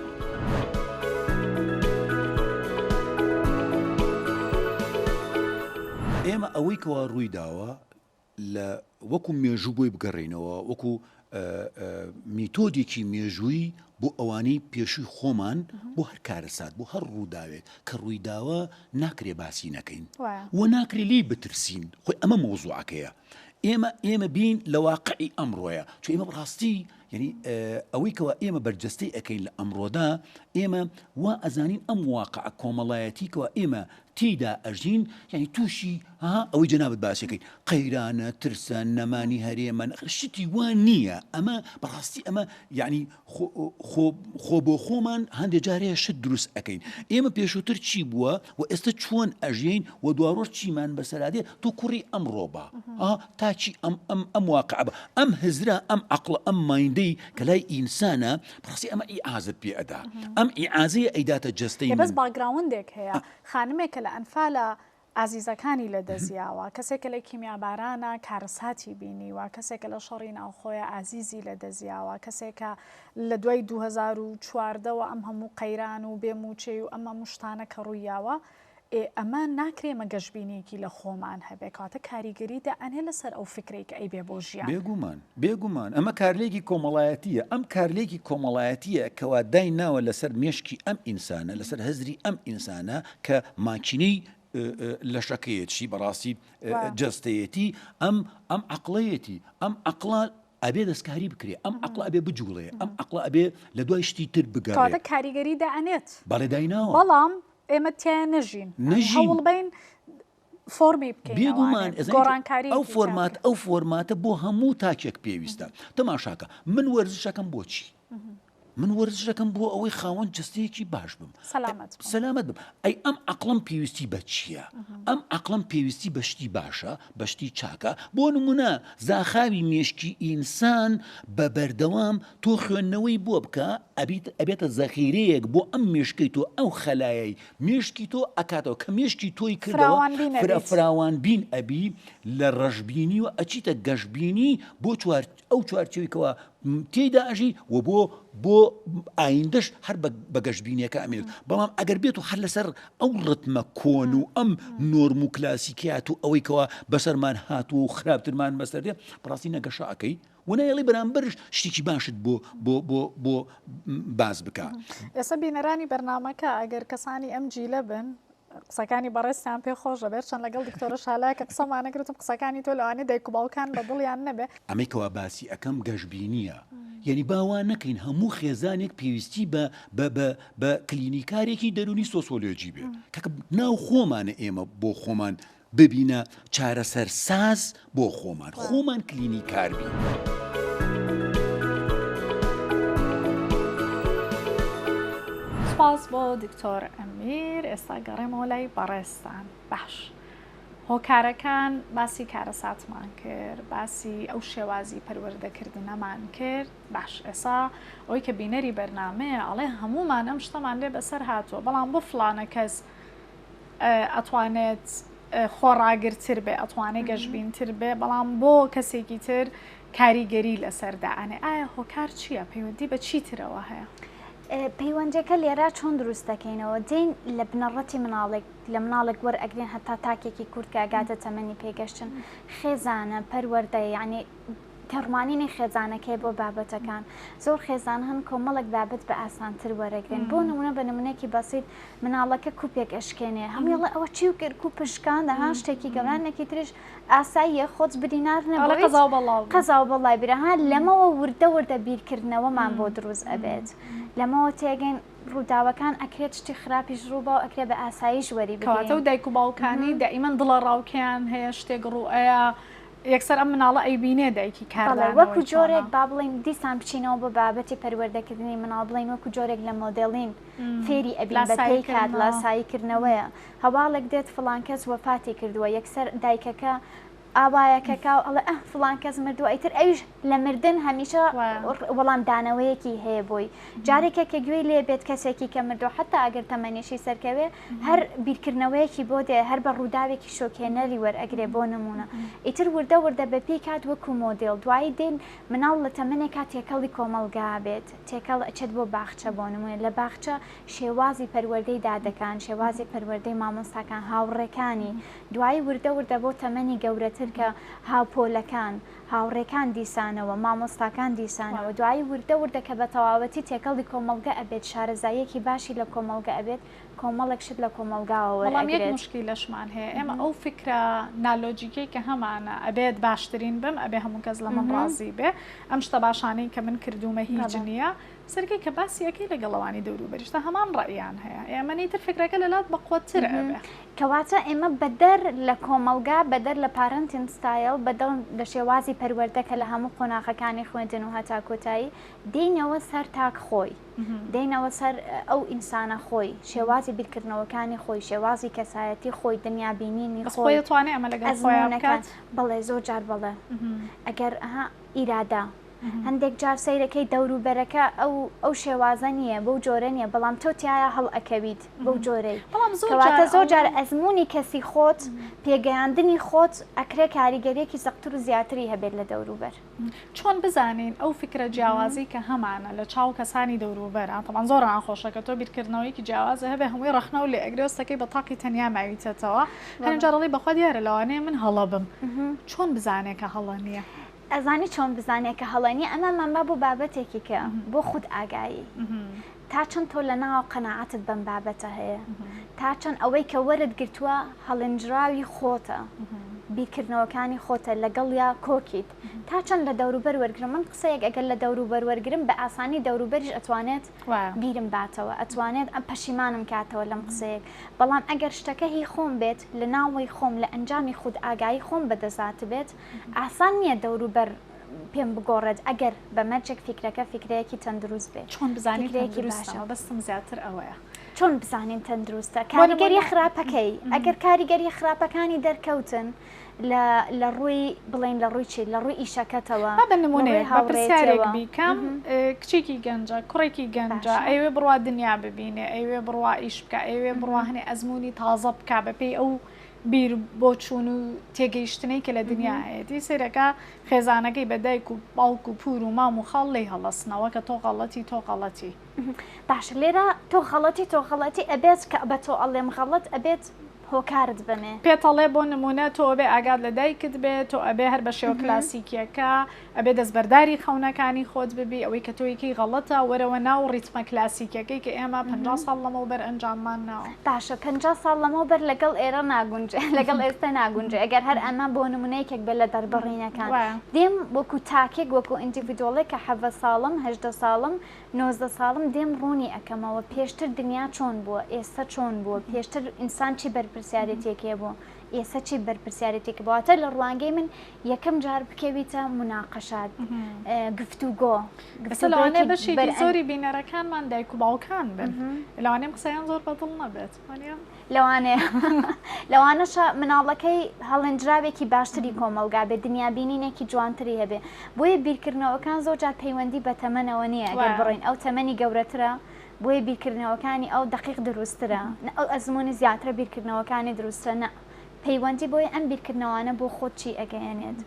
ئێمە ئەوەی کەوا ڕووی داوە لە وەکو مێژوو بۆی بگەڕێنەوە وەکو میتۆدێکی مێژووی بۆ ئەوانەی پێشووی خۆمان بۆ هەر کارەسات بۆ هەر ڕووداوێت کە ڕوویداوە ناکرێ باسی نەکەین و ناکرێ لی بترسین خۆی ئەمە مۆزوعەکەیە ئێمە بین لە واقعی ئەمڕۆیە چون ئێمە بڕاستی یعنی ئەوەی کەەوە ئێمە بەرجەستەی ئەەکەین لە ئەمڕۆدا ئێمە وا ئەزانین ئەم واقع کۆمەڵایەتی کەەوە ئێمە تێیدا ئەژین یعنی تووشی ئەوەی جەنابەت باسیەکەیت قەیرانە ترسە نەمانی هەرێمە شتی وان نییە ئەمە بەڕاستی ئەمە یعنی خۆ بۆ خۆمان هەندێک جارەیە شت دروست ئەەکەین ئێمە پێشووتر چی بووە و ئێستا چۆن ئەژین و دوڕۆژ چیمان بەسەرادێ تۆ کوڕی ئەمڕۆ بە تاچی ئەم واقع بە ئەم هزرا ئەم عەقڵ ئەم مایندەی کە لای ئینسانە بەڕاستی ئەمە ئیعازت پێ ئەدا ئەم ئیعازەیە ئەیداتە جەستەی بەس باگراوندێک هەیە خانمێک کە لە ئەنفالە ئازیزەکانی لە دەزیاوە کەسێک لە کیمیابارانە کارەساتی بینیوە کەسێکە لە شەڕی ناوخۆیە ئازیزی لە دەزیاوە کەسێکە لە دوای 2014ەوە ئەم هەموو قەیران و بێموچەی و ئەمە مشتانە کە ڕوویاوە ئەمە ناکرێمە گەشتبینێکی لە خۆمان هەبێ کاتە کاریگەریدا ئەنێ لەسەر ئەو فکرێک ئەی بێ بۆ ژیان بێگومان ئەمە کارلێکی کۆمەڵایەتیە ئەم کارلێکی کۆمەڵایەتیە کەوا دای ناوە لەسەر مێشکی ئەم ئینسانە لەسەر هەزری ئەم ئینسانە کە ماکینەی لەشەکەیەتی بەڕاستی جەستەیەتی ئەم عەقڵەیەتی ئەم عەقڵە ئەبێ دەستکاری بکرێ ئەم عەقڵە ئەبێ بجوڵێ ئەم عەقڵە ئەبێ لە دوای شتی تر بگەڕێ کاتە کاریگەریدا ئەنێت بەڵێ دایناوە بەڵام ئێمە تیان نەژین هەوڵ بین فۆرمی بکەین گۆڕانکاری ئەو فۆرماتە بۆ هەموو تاکێک پێویستە تەماشاکە من وەرزشەکەم بۆچی من وەرزشەکەم بۆ ئەوەی خاوەن جستەیەکی باش بم سەلامەت بم ئەی ئەم عەقڵم پێویستی بە چییە ئەم عەقڵم پێویستی بە شتی باشە بە شتی چاکە بۆ نمونە زاخاوی مێشکی ئینسان بە بەردەوام تۆ خوێندنەوەی بۆ بکە ئەبێتە زەخیرەیەک بۆ ئەم مێشکەی تۆ ئەو خەلایەی مێشکی تۆ ئەکاتەوە کە مێشکی تۆی کردەوە فراوان بین ئەبی لە ڕەشبینی و ئەچیتە گەشتبینی بۆ ئەو چوارچێویکەوە تێیدا ئەژی و بۆ ئایندەش هەر بە گەشتبینیەکە ئەمێت بەڵام ئەگەر بێت و هەر لەسەر ئەو ڕتمە کۆن و ئەم نۆرم و کلاسیکیات و ئەوەی کەەوە بەسەرمان هاتووە و خراپترمان بەسەردێ بەڕاستی نەگەشە ئەەکەی ونایڵی بەرامبەرش شتێکی باشت بۆ باز بکە ئێستا بینەرانی بەرنامەکە ئەگەر کەسانی ئەم جیلە بن قسەکانی بەڕێستیان پێ خۆشە بێت چەند لەگەڵ دکتۆرە شالای کە قسەمانەگرتم قسەکانی تۆ لەوانێ دایک و باوکان بە دڵیان نەبێ ئەمەیکەوە باسی ئەەکەم گەشتبینیە یعنی باوان نەکەین هەموو خێزانێک پێویستی بە کلینیکارێکی دەرونی سۆسیۆلۆجی بێ کە ناو خۆمانە ئێمە بۆ خۆمان ببینە چارەسەر ساز بۆ خۆمان کلینیکار بین. سپاس بۆ دکتۆر ئەمیر ئێستا گەڕێمەوە لای بەڕێستان باش هۆکارەکان باسی کارەساتمان کرد باسی ئەو شێوازی پەروەردەکردنەمان کرد باش ئێستا ئەوەی کە بینەری بەرنامەیە ئەڵێ هەمومان ئەم شتەمان لێ بەسەر هاتووە بەڵام بۆ فلانە کەس ئەتوانێت خۆڕاگرتر بێ ئەتوانێت گەشتبینتر بێ بەڵام بۆ کەسێکی تر کاریگەری لەسەردا ئەنێ ئایا هۆکار چییە پەیوەندی بە چی ترەوە هەیە؟ پەیوەندەکە لێرە چۆن دروست دەکەینەوە دێن لە بنەڕەتی مناڵێک لە مناڵێک وەرئەگرێن هەتا تاکێکی کورت کە ئاگاتە تەمەنی پێگەشتن خێزانە پەروەردە یعنی تەڕمانینی خێزانەکەی بۆ بابەتەکان زۆر خێزان هەن کۆمەڵک بابەت بە ئاسانتر وەرەگرن بۆ نمونە بە نمونەیەکی بەسیط مناڵەکە کوپێک ئەشکێنێ هەمووڵە ئەوە چی و کرد و پشکان دەها شتێکی گەورانێکی تریش ئاساییە خۆت بدینار نەبێت قەزاو بەڵای برەها لەمەوە وردە بیرکردنەوەمان بۆ دروست ئەبێت لەمەوە تێگەین ڕووداوەکان ئەکرێت شتی خراپیش ڕووبە و ئەکرێ بە ئاساییش وەری بکەواتە و دایک و باوکانی دائیمەن دڵە ڕاوکیان هەیە شتێک ڕوئەیە یەکسەر ئەم مناڵە ئەیبینێ دایکی کار وەکو جۆرێک با بڵین دیسان بچینەوە بە بابەتی پەروەردەکردنی مناڵ بڵین وەکو جۆرێک لە مۆدێڵین فێری ئەبین بەپێی کات لاساییکردنەوەیە هەواڵێک دێت فڵان کەس وەفاتی کردووە یەکسەر دایکەکە ئاوایەکەکە ئەڵێ فڵان کەس مردووە ئیتر ئەویش لە مردن هەمیشە وەڵام دانەوەیەکی هەیە بۆی جارێکە کە گوێی لێ بێت کەسێکی کە مردووە حتا ئەگەر تەمەنیشی سەرکەوێ هەر بیرکردنەوەیەکی بۆ دێ هەر بە ڕووداوێکی شۆکێنەری وەرئەگرێ بۆ نمونە ئیتر وردە بەپی کات وەکو مۆدێڵ دوایی دێن مناڵ لە تەمەنێکا تێکەڵی کۆمەلگا بێت تێکەڵ ئەچێت بۆ باخچە بۆ نمونە لە باخچە شێوازی پەروەردەی دادەکان شێوازی پەروەردەی مامۆستاکان هاوڕێکانی دوایی وردە بۆ تەمەنی گەورەتر زیاتر کە هاوپۆلەکان هاوڕێکان دیسانەوە مامۆستاکان دیسانەوە دوایی وردە کە بە تەواوەتی تێکەڵی کۆمەلگە ئەبێت شارەزاییەکی باشی لە کۆمەلگە ئەبێت کۆمەڵێک شت لە کۆمەلگاوە بەڵام یەک مشکی لەشمان هەیە ئێمە ئەو فکرە نالۆجیکەی کە هەمانە ئەبێت باشترین بم ئەبێ هەموو کەس لە من ڕازی بێ ئەم شتە باشانەی کە من کردومە هیچ نییە سەرکی کە باسیەکەی لەگەڵەوانی دەوروبەریشتە هەمان ڕەیان هەیە ئێمە نیتر فکرەکە لەلات بەقوتر ئەبێ کەواتە ئێمە بەدەر لە کۆمەلگا بەدەر لە پارەنتین ستایل بەدەڵ لە شێوازی پەروەردەکە لە هەموو قۆناغەکانی خوێندن و هەتا کۆتایی دێنەوە سەر تاک خۆی دێنەوە سەر ئەو ئینسانە خۆی شێوازی بیرکردنەوەکانی خۆی شێوازی کەسایەتی خۆی دنیابینینی خۆی توانێ ئەمە لەگەڵ خۆیان بکات بەڵێ زۆر جار بەڵێ ئەگەر ئیرادا هەندێک جار سەیرەکەی دەوروبەرەکە ئەو شێوازە نییە بەو جۆرە نییە بەڵام تۆ تایە هەڵ ئەکەویت بەو جۆرەی کەواتە زۆر جار ئەزمموی کەسی خۆت پێگەیاندنی خۆت ئەکرێ کاریگەریەکی زەقتر و زیاتری هەبێت لە دەوروبەر چۆن بزانین ئەو فکرە جیاوازی کە هەمانە لە چاو کەسانی دەوروبەرە تەمان زۆر ناخۆشەکە تۆ بیرکردنەوەیکی جیاوازە هەبێ هەمووی ڕخنە و لێ ئەگرۆستەکەی بە تاقی تەنیا ماویتێتەوە هەرجارڵی بەخوا دیارە لەوانەیە من هەڵە بم چۆن بزانێت کە هەڵە نییە ئەزانی چۆن بزانێت کە هەڵەنی ئەمەمان با بۆ بابەتێکی کە بۆ خود ئاگایی تا چەند تۆ لە ناوە قەنەعەتت بەم بابەتە هەیە تا چەند ئەوەی کە وەرت گرتووە هەڵنجراوی خۆتە بیرکردنەوەکانی خۆتە لەگەڵ یا کۆکیت تا چەند لە دەوروبەر وەرگرم من قسەیەک ئەگەر لە دەوروبەر وەرگرم بە ئاسانی دەوروبەریش ئەتوانێت بیرم باتەوە ئەتوانێت ئەم پەشیمانم کاتەوە لەم قسەیەک بەڵام ئەگەر شتەکە هی خۆم بێت لە ناوەی خۆم لە ئەنجامی خود ئاگایی خۆم بەدەسات بێت ئاسان نییە دەوروبەر پێم بگۆڕێت ئەگەر بە مەرجێک فکرەکە فکرەیەکی تەندروست بێت چۆن بزانیتێکی باشە بەستم زیاتر ئەوەیە چۆن بزانین تەندروستە کاریگەری خراپەکەی ئەگەر کاریگەری خراپەکانی دەرکەوتن لە ڕووی بڵین لە ڕووی چی لە ڕووی ئیشەکەتەوە بە نمونەیە بە پرسیارێک بیکەم کچێکی گەنجە کوڕێکی گەنجە ئەوێ بڕوا دنیا ببینێ ئەوێ بڕوا ئیش بکە ئەوێ بڕوا هەنێ ئەزمموی تازە بکە بەپێی ئەو بیر بۆ چوون و تێگەیشتنەی کە لە دنیا هەیەی سێرەکە خێزانەکەی بەدایک و باوک و پور و مام و خاڵ لی هەڵەسنەوە کە تۆ غەڵەتی تۆ غەڵەتی باشە لێرە تۆ غەڵەتی ئەبێت کە بە تۆ ئەڵێم غەڵەت ئەبێت هۆکارت بنێ پێتەڵێ بۆ نمونە تۆ ئەبێ ئاگات لە دایکت بێت تۆ ئەبێ هەر بە شێوە کلاسیکیەکە ئەبێ دەستبەرداری خەونەکانی خۆت ببی ئەوەی کە تۆیەکی غەڵەتە وەرەوە ناو ڕیتمە کلاسیکەکەی کە ئێمە 50 ساڵ لەمەوبەر ئەنجاممان ناوە باشە 50 ساڵ لەمەوبەر لەگەڵ ئێرە ناگونجێ لەگەڵ ئێستا ناگونجێ ئەگەر هەر ئەمە بۆ نمونەیەکێک بێت لە دەربڕینەکان دێم وەکو تاکێک وەکو ئیندیڤیدۆڵێک کە 7 ساڵم 8 ساڵم 19 ساڵم دێم ڕوونی ئەەکەمەوە پێشتر دنیا چۆن بووە ئێستا چۆن بووە پێشتر ئینسان چی بەرپرسیارەتێکێ بوو ئێستا چی بەرپرسیارەتێک بواتە لە ڕوانگەی من یەکەم جار بکەویتە مناقەشات گفتوگۆ لەوانەیە بەشی زۆری بینەرەکانمان دایک و باوکان بن لەوانەیە قسەیان زۆر بەدڵ نەبێت لەوانەشە مناڵەکەی هەڵنجراوێکی باشتری کۆمەلگا بێت دنیابینینێکی جوانتری هەبێ بۆیە بیرکردنەوەکان زۆر جار پەیوەندی بە تەمەنەوە نییە ئەگەر بڕین ئەو تەمەنی گەورەترە بۆیە بیرکردنەوەکانی ئەو دقیق دروسترە ئەو ئەزمموی زیاترە بیرکردنەوەکانی دروستە نە پەیوەندی بۆیە ئەم بیرکردنەوانە بۆ خۆت چی ئەگەیەنێت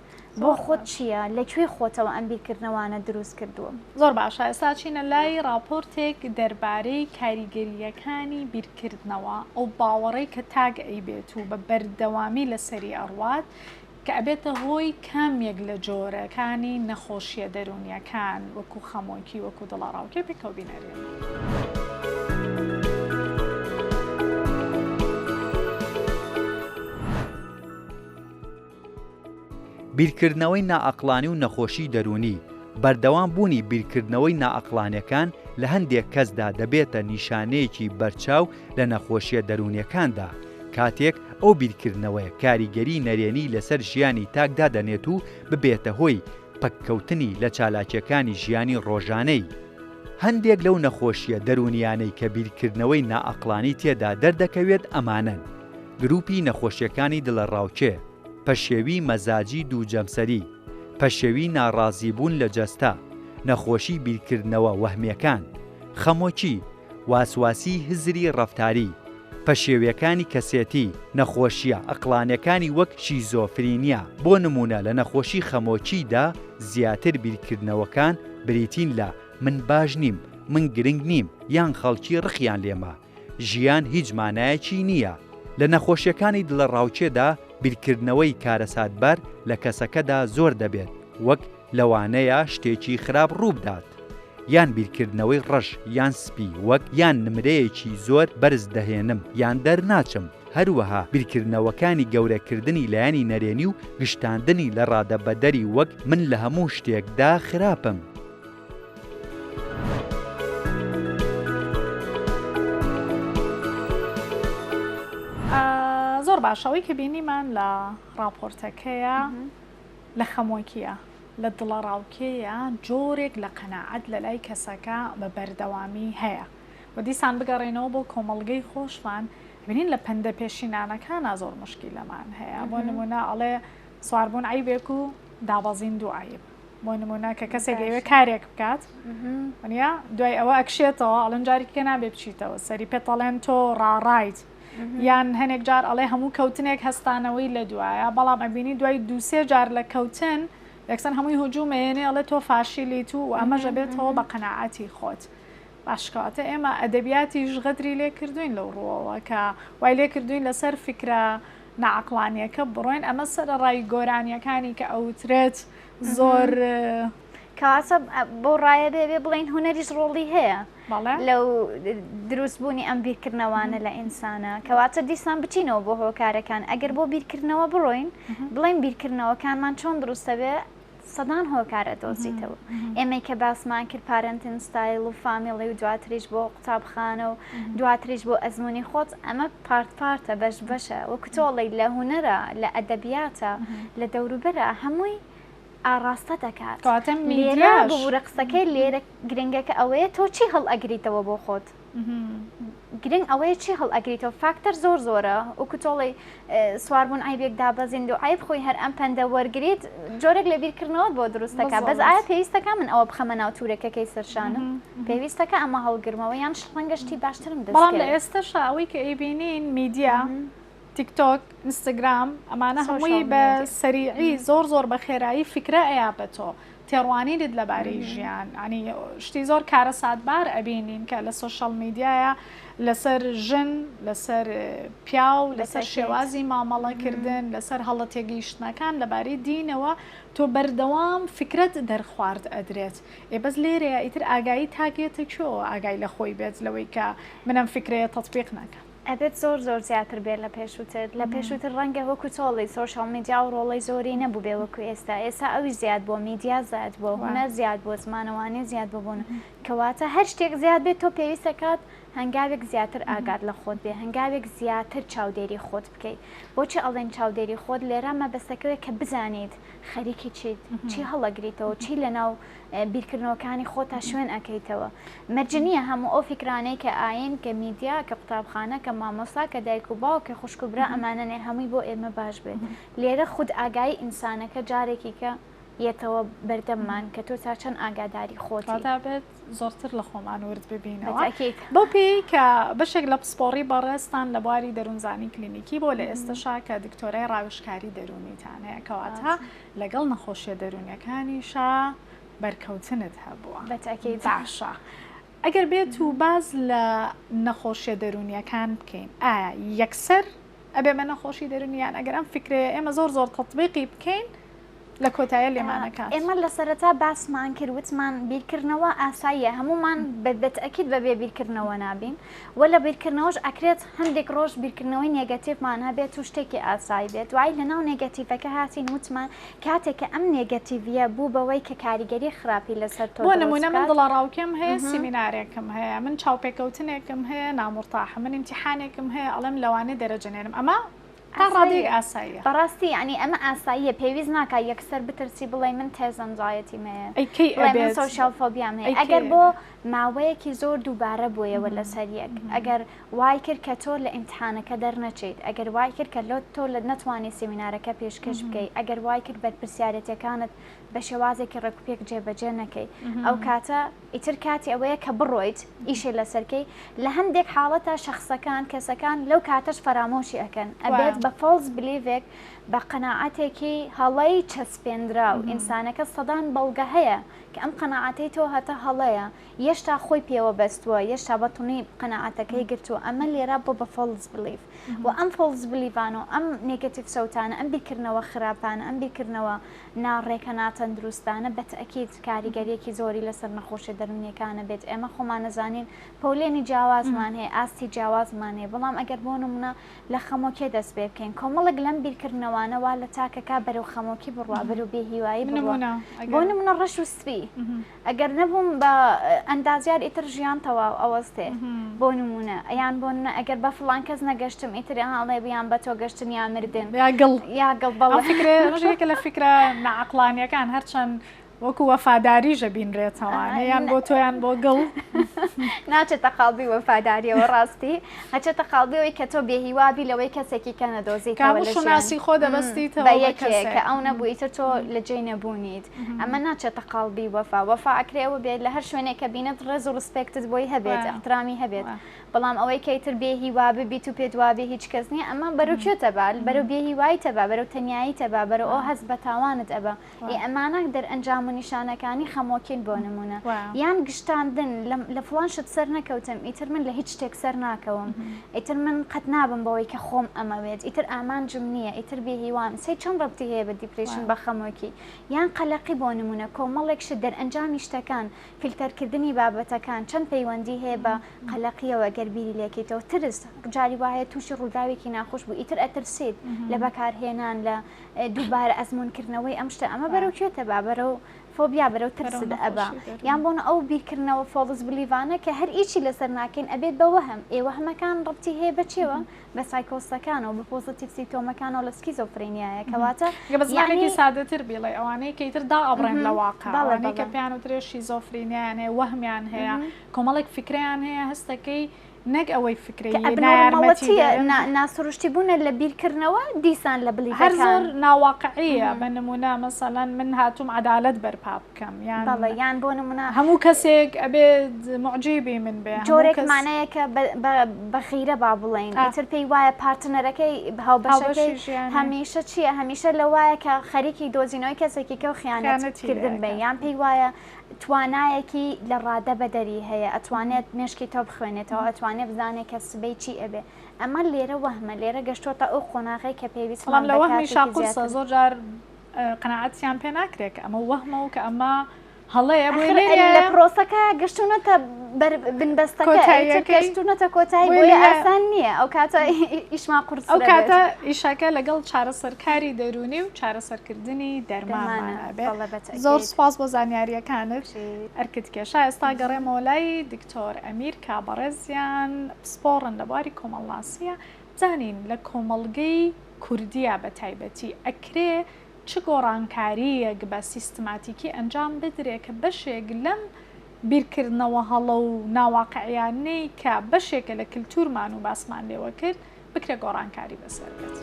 بۆ خۆت چییە لەکوێ خۆتەوە ئەم بیرکردنەوەانە دروست کردووە زۆر باشە ئێستا چینە لای راپۆرتێک دەربارەی کاریگەریەکانی بیرکردنەوە ئەو باوەڕەی کە تاگ ئەیبێت و بە بەردەوامی لەسەری ئەڕوات کە ئەبێتە هۆی کامێک لە جۆرەکانی نەخۆشیە دەرونیەکان وەکو خەمۆکی وەکو دڵاڕاوکێ پێکەوە بینەرێن. بیرکردنەوەی نائەقلانی و نەخۆشی دەرونی بەردەوام بوونی بیرکردنەوەی نائەقلانیەکان لە هەندێک کەسدا دەبێتە نیشانەیەکی بەرچاو لە نەخۆشیە دەرونیەکاندا کاتێک ئەو بیرکردنەوەی کاریگەری نەرێنی لەسەر ژیانی تاکدا دەنێت و ببێتە هۆی پەککەوتنی لە چالاکیەکانی ژیانی ڕۆژانەی. هەندێک لەو نەخۆشیە دەرونیانەی کە بیرکردنەوەی نائەقلانی تێدا دەردەکەوێت ئەمانن: گروپی نەخۆشیەکانی دڵەڕاوچێ، پەشێوی مەزاجی دووجەمسەری، پەشێوی ناڕازیبوون لە جەستا، نەخۆشی بیرکردنەوە وەهمیەکان، خەمۆکی، واسواسی هزری ڕەفتاری، پەشێویەکانی کەسێتی، نەخۆشیە ئەقلانیەکانی وەک شیزۆفرینیا. بۆ نمونە لە نەخۆشی خەمۆکیدا زیاتر بیرکردنەوەکان بریتین لە من باش نیم، من گرنگ نیم یان خەڵکی ڕخیان لێمە، ژیان هیچ مانایەکی نییە. لە نەخۆشیەکانی دڵەڕاوچێدا بیرکردنەوەی کارەساتبار لە کەسەکەدا زۆر دەبێت وەک لەوانەیە شتێکی خراپ ڕووبدات یان بیرکردنەوەی ڕەش یان سپی وەک یان نمرەیەکی زۆر بەرز دەهێنم یان دەرناچم هەروەها بیرکردنەوەکانی گەورەکردنی لایەنی نەرێنی و گشتاندنی لە ڕادەبەدەری وەک من لە هەموو شتێکدا خراپم. زۆر باشەوەی کە بینیمان لە راپۆرتەکەیە لە خەمۆکیە لە دڵە ڕاوکەیە جۆرێک لە قەناعەت لە لای کەسەکە بە بەردەوامی هەیە و دیسان بگەڕێنەوە بۆ کۆمەڵگەی خۆشمان ببینین لە پەندە پێشینانەکانە زۆر مشکیلەمان هەیە بۆ نمونە ئەڵێ سواربوون عیبێک و دابەزین دوو عیب بۆ نمونە کە کەسێک ئەوێ کارێک بکات وانە دوای ئەوە ئەکشێتەوە ئەڵەن جارێککە نابێ بچیتەوە سەری پێتەڵێن تۆ ڕاڕایت یان هەنێک جار ئەڵێ هەموو کەوتنێک هەستانەوەی لە دوایە بەڵام ئەبینی دوای دووسێ جار لە کەوتن یەکسەر هەمووی هجوومێنێ ئەڵێ تۆ فاشیلیت و ئەمەژە بێتەوە بە قەناعەتی خۆت باشکاتە ئێمە ئەدەبیاتیش غەدری لێ کردوین لەو ڕۆوە کە وای لێ کردوین لەسەر فکرە نەعەقلانیەکە بڕۆین ئەمە سەرڕای گۆرانیەکانی کە ئەوترێت زۆر کەواسە بۆ ڕایە بێ بڵین هوەریش ڕۆڵی هەیە لەو دروستبوونی ئەم بیرکردنەوانە لە ئینسانە کەواتە دیسان بچینەوە بۆ هۆکارەکان ئەگەر بۆ بیرکردنەوە بڕۆین بڵین بیرکردنەوەکانمان چۆن دروستە بێ سەدان هۆکارە دۆزیتەوە ئێمەی کە باسمان کرد پارەنتن ستایل و فامیڵی و دواتریش بۆ قوتابخانە و دواتریش بۆ ئەزمموی خۆت ئەمە پارتپارتە بەش بەشە وە کتۆڵی لە هوەرە لە ئەدەبیاتە لە دەوروبەرە هەمووی ئاڕاستە دەکات لێرە بوورە قسەکەی لێرە گرنگەکە ئەوەیە تۆ چی هەڵ ئەگریتەوە بۆ خۆت گرنگ ئەوەیە چی هەڵ ئەگریتەوە فاکتەر زۆر زۆرە و کتۆڵی سواربوون عیبێک دابەزین و عیب خۆی هەر ئەم پەندە وەرگیت جۆرێک لە بیرکردنەوە بۆ دروستەکە بەس ئایا پێویستەکە من ئەوە بخەمە ناو تورەکەکەی سەرشانە پێویستەکە ئەمە هەڵگرمەوە یان شڵەنگەشتی باشترم دەست بەڵام لە ئێستاش ئەوەی کە ئەیبینین میدیا تیکتۆک ئینستاگرام ئەمانە هەمووی بە سەریعی زۆر بە خێرایی فکرە ئەیابێتۆ تێڕوانینت لەبارەی ژیان ئەنی شتی زۆر کارە ساتبار ئەبینین کە لە سۆشەڵ میدیایە لەسەر ژن لەسەر پیا و لەسەر شێوازی مامەڵەکردن لەسەر هەڵە تێگەیشتنەکان لەبارەی دینەوە تۆ بەردەوام فکرت دەرخوارد ئەدرێت بەس لێرەیە ئیتر ئاگایی تاگێتە کێوە ئاگای لە خۆی بێت لەوەی کە منم فکرەیە تەطبیق نەکەم ئەبێت زۆر زیاتر بێت لە پێشووتر لە پێشووتر ڕەنگە وەکو تۆڵی سۆشەڵ میدیا و ڕۆڵی زۆری نەبوو بێ وەکو ئێستا ئەوی زیاد بۆ میدیا زیاد بۆ هوەر زیاد بۆ زمانەوانی زیاد ببوون کەواتە هەر شتێک زیاد بێت تۆ پێویستەکات هەنگاوێک زیاتر ئاگات لە خۆت بێ هەنگاوێک زیاتر چاودێری خۆت بکەیت بۆچی ئەڵێن چاودێری خۆت لێرە مەبەستەکەوێت کە بزانیت خەریکی چیت چی هەڵەگریتەوە چی لەناو بیرکردنەوەکانی خۆتا شوێن ئەەکەیتەوە مەرجنیە هەموو ئەو فکرانەی کە ئاین کە میدیا کە قوتابخانە کە مامۆستا کە دایک و باو کە خوشکوبرا ئەمانەنێ هەمووی بۆ ئێمە باش بێت لێرە خود ئاگایی ئینسانەکە جارێکی کە یەتەوە بەردەممان کە تۆ تا چەند ئاگاداری خۆتی بێت زۆرتر لە خۆمان ورد ببینەوە بۆ پێی کە بەشێک لە پسپۆڕی بەڕێستان لە بواری دەروونزانی کلینیکی بۆ لە ئێستاشا کە دکتۆرای ڕاوشکاری دەرونیتان هەیە کەواتە لەگەڵ نەخۆشیە دەرونیەکانیشە بەرکەوتنت هەبووە بەتاکەی باشە ئەگەر بێت و باز لە نەخۆشیە دەرونیەکان بکەین ئایا یەکسەر ئەبێ مە نەخۆشی دەرونیان ئەگەر ئەم فکرەیە ئێمە زۆر تەطبیقی بکەین لە کۆتایە لێمانەکان ئێمە لە سەرەتا باسمان کرد وتمان بیرکردنەوە ئاساییە هەمومان بەتەکید بەبێ بیرکردنەوە نابین وە لە بیرکردنەوەش ئەکرێت هەندێک ڕۆژ بیرکردنەوەی نێگەتیڤمان هەبێت و شتێکی ئاسایی بێت وای لەناو نێگەتیڤەکە هاتین وتمان کاتێککە ئەم نێگەتیڤە بوو بەوەی کە کاریگەری خراپی لەسەر تۆ بۆ نمونە من دڵەڕاوکەم هەیە سیمینارێکم هەیە من چاوپێکەوتنێکم هەیە نامۆرتاحە من ئیمتیحانێکم هەیە ئەڵێم لەوانێ دەرەجەنێرم ئەمە ڕادێک ئاساییە بەڕاستی ینی ئەمە ئاساییە پێویست ناکە یەکسەر بترسی بڵێ من تێزەنجایەتی مەیە ئەی سۆشیال فۆبیام هەیە ئەگەر بۆ ماوەیەکی زۆر دووبارە بۆیەوە لەسەر یەک ئەگەر وای کرد کە تۆ لە ئیمتحانەکە دەرنەچیت ئەگەر وای کرد کە تۆ لە نەتوانانی سیمینارەکە پێشکەش بکەیت ئەگەر وای کرد بەرپرسیارەتەکانت بە شێوازێکی ڕێکوپێک جێبەجێ نەکەی ئەو کاتە ئیتر کاتی ئەوەیە کە بڕۆیت ئیشێ لەسەرکەی لە هەندێک حاڵەتە شخصەکان کەسەکان لەو کاتەش فەرامۆشی ئەەکەن ئەبێت بە فۆلس بلیڤێک بە قەناعەتێکی هەڵەی چەسپێنرا و ئینسانەکە سەدان بەڵگە هەیە کە ئەم قەنەعەتەی تۆ هەتە هەڵەیە یەشتا خۆی پێوە بەستووە یەشتا بەتونی قەنەعەتەکەی گرتووە ئەمە لێرە بۆ بە فۆڵز بلیف و ئەم فۆڵز بلیڤان و ئەم نێگەتیڤ سەوتانە ئەم بیرکردنەوە خراپانە ئەم بیرکردنەوە ناڕێکە ناتەندروستانە بەتەکید کاریگەریەکی زۆری لەسەر نەخۆشی دەرونیەکانە بێت ئێمە خۆمان نەزانین پۆلێنی جیاوازمان هەیە ئاستی جیاوازمان هەیە بەڵام ئەگەر بۆ نمونە لە خەمۆکێ دەست پێ بکەین کۆمەڵک لەم بیرکردنەوەوە لە تاکەکە بەرەو خەمۆکی بڕوا بەرەو بێهیوایی بۆ نمونە ڕەش و سپی ئەگەر نەبووم بە ئەندازیار ئیتر ژیان تەواو ئەوەستێ بۆ نمونە ئەیان بۆ ئەگەر بە فڵان کەس نەگەشتم ئیتر هاڵێ بیان بە تۆ گەشتن یا مردن یاگەڵ ڕژێکە لە فکرە نەعەقلانیەکان هەرچەند وەکو وەفاداریژە بینرێتەوەوانە یان بۆ تۆیان بۆ گڵ ناچێتە قاڵبی وەفاداریەوە ڕاستی هەچێتە قاڵبیەوەی کە تۆ بێهیوابی لەوەی کەسێکی کە نەدۆزیتەوە شناسی خۆ دەبەستیتەوە بە یەکێک کە ئەو نەبوویتە تۆ لە جێی نەبوونیت ئەمە ناچێتە قاڵبی وەفا ئەکرێەوە بێت لە هەر شوێنێکە بینێت ڕێز و ڕسپێکتت بۆی هەبێت احترامی هەبێت بەڵام ئەوەی کەیتر بێهیوا ببیت و پێت وابێ هیچ کەس نییە ئەمە بەرەو کوێتە بال بەرەو بێهیواییتە با بەرەو تەنیاییتە با بەرەو ئەو هەست بە تاوانت ئەبە ئەمانە دەرئەنجام و نیشانەکانی خەمۆکین بۆ نمونە یان گشتاندن لە فڵان شت سەر نەکەوتم ئیتر من لە هیچ شتێک سەر ناکەوم ئیتر من قەت نابم بەوەی کە خۆم ئەمەوێت ئیتر ئامانجم نییە ئیتر بێهیوام سەی چەند ڕەبتی هەیە بە دیپرێشن بە خەمۆکی یان قەلەقی بۆ نمونە کۆمەڵێکشت دەرئەنجامی شتەکان فیلتەرکردنی بابەتەکان چەند پەیوەندی هەیە بە قەلەقیەوە گەربیری لێکیتەوە ترس جاری وایە تووشی ڕووداوێکی ناخۆش بوو ئیتر ئەترسێت لە بەکارهێنان لە دووبارە ئەزمونکردنەوەی ئەم شتە ئەمە بەرەو کوێتە با بەرەو فۆبیا بەرەو ترسد ئەبا یان بۆن ئەو بیرکردنەوە فۆڵز بلیڤانە کە هەر ئیچی لەسەر ناکەین ئەبێت بە وەهم ئێوەهمەکان ڕەبتی هەیە بەچێوە بە سایکۆسەکانەوە بە پۆزتیڤ سیمپتۆمەکانەوە لە سکیزۆفرینیایە کەواتە بەزمانێکی سادەتر بڵێ ئەوانەی کە ئیتر دا ئەبڕێن لە واقع کە پیان وترێ شیزۆفرینیان هەیە وەهمیان هەیە کۆمەڵێک فکریان هەیە هەستەکەی نەک ئەوەی فکری ناسروشتی بوونە لە بیرکردنەوە دیسان لە بلی هەر زۆر ناواقعیە بە نمونە مەسەڵەن من هاتووم عەدالەت بەرپا بکەم یان بۆ نمونە هەموو کەسێک ئەبێت معجیبی من بێ جۆرێک مانەیە کە بە خیرە با بڵێن ئیتر پێی وایە پارتنەرەکەی هاوبەشەکەی هەمیشە چییە هەمیشە لە وایە کە خەریکی دۆزینەوەی کەسێکی کە و خیانەتکردن بێ یان پێی وایە توانایەکی لە ڕادە بەدەری هەیە ئەتوانێت مێشکی تۆ بخوێنێتەوە ئەتوانێت بزانێت کە سبەی چی ئەبێ ئەمە لێرە وەهمە لێرە گەشتۆتە ئەو قۆناغی کە پێویست بەڵام لە وەهمی شاقورسە زۆر جار قەناعەتیان پێ ناکرێت ئەمە وەهمەوە کە ئەمە هەڵەیە لە پرۆسەکە گەشتونەتە بنبەستەکەگەشتونەتە کۆتایی بۆی ئاسان نییە ئەو کاتە ئیشما قورس ئەو کاتە ئیشەکە لەگەڵ چارەسەرکاری دەرونی و چارەسەرکردنی دەرمانمانە زۆر سپاس بۆ زانیاریەکانت ئەرکت کێشا ئێستا گەڕێمەوە لای دکتۆر ئەمیر کابەڕێزیان پسپۆڕن لە بواری کۆمەڵناسیە بزانین لە کۆمەڵگەی کوردیە بە تایبەتی ئەکرێ چ گۆڕانکاریەک بە سیستماتیکی ئەنجام بدرێت کە بەشێک لەم بیرکردنەوە هەڵە و ناواقعیانەی کە بەشێکە لە کللتورمان و باسمان لێوە کرد بکرێ گۆڕانکاری بەسەر بێت.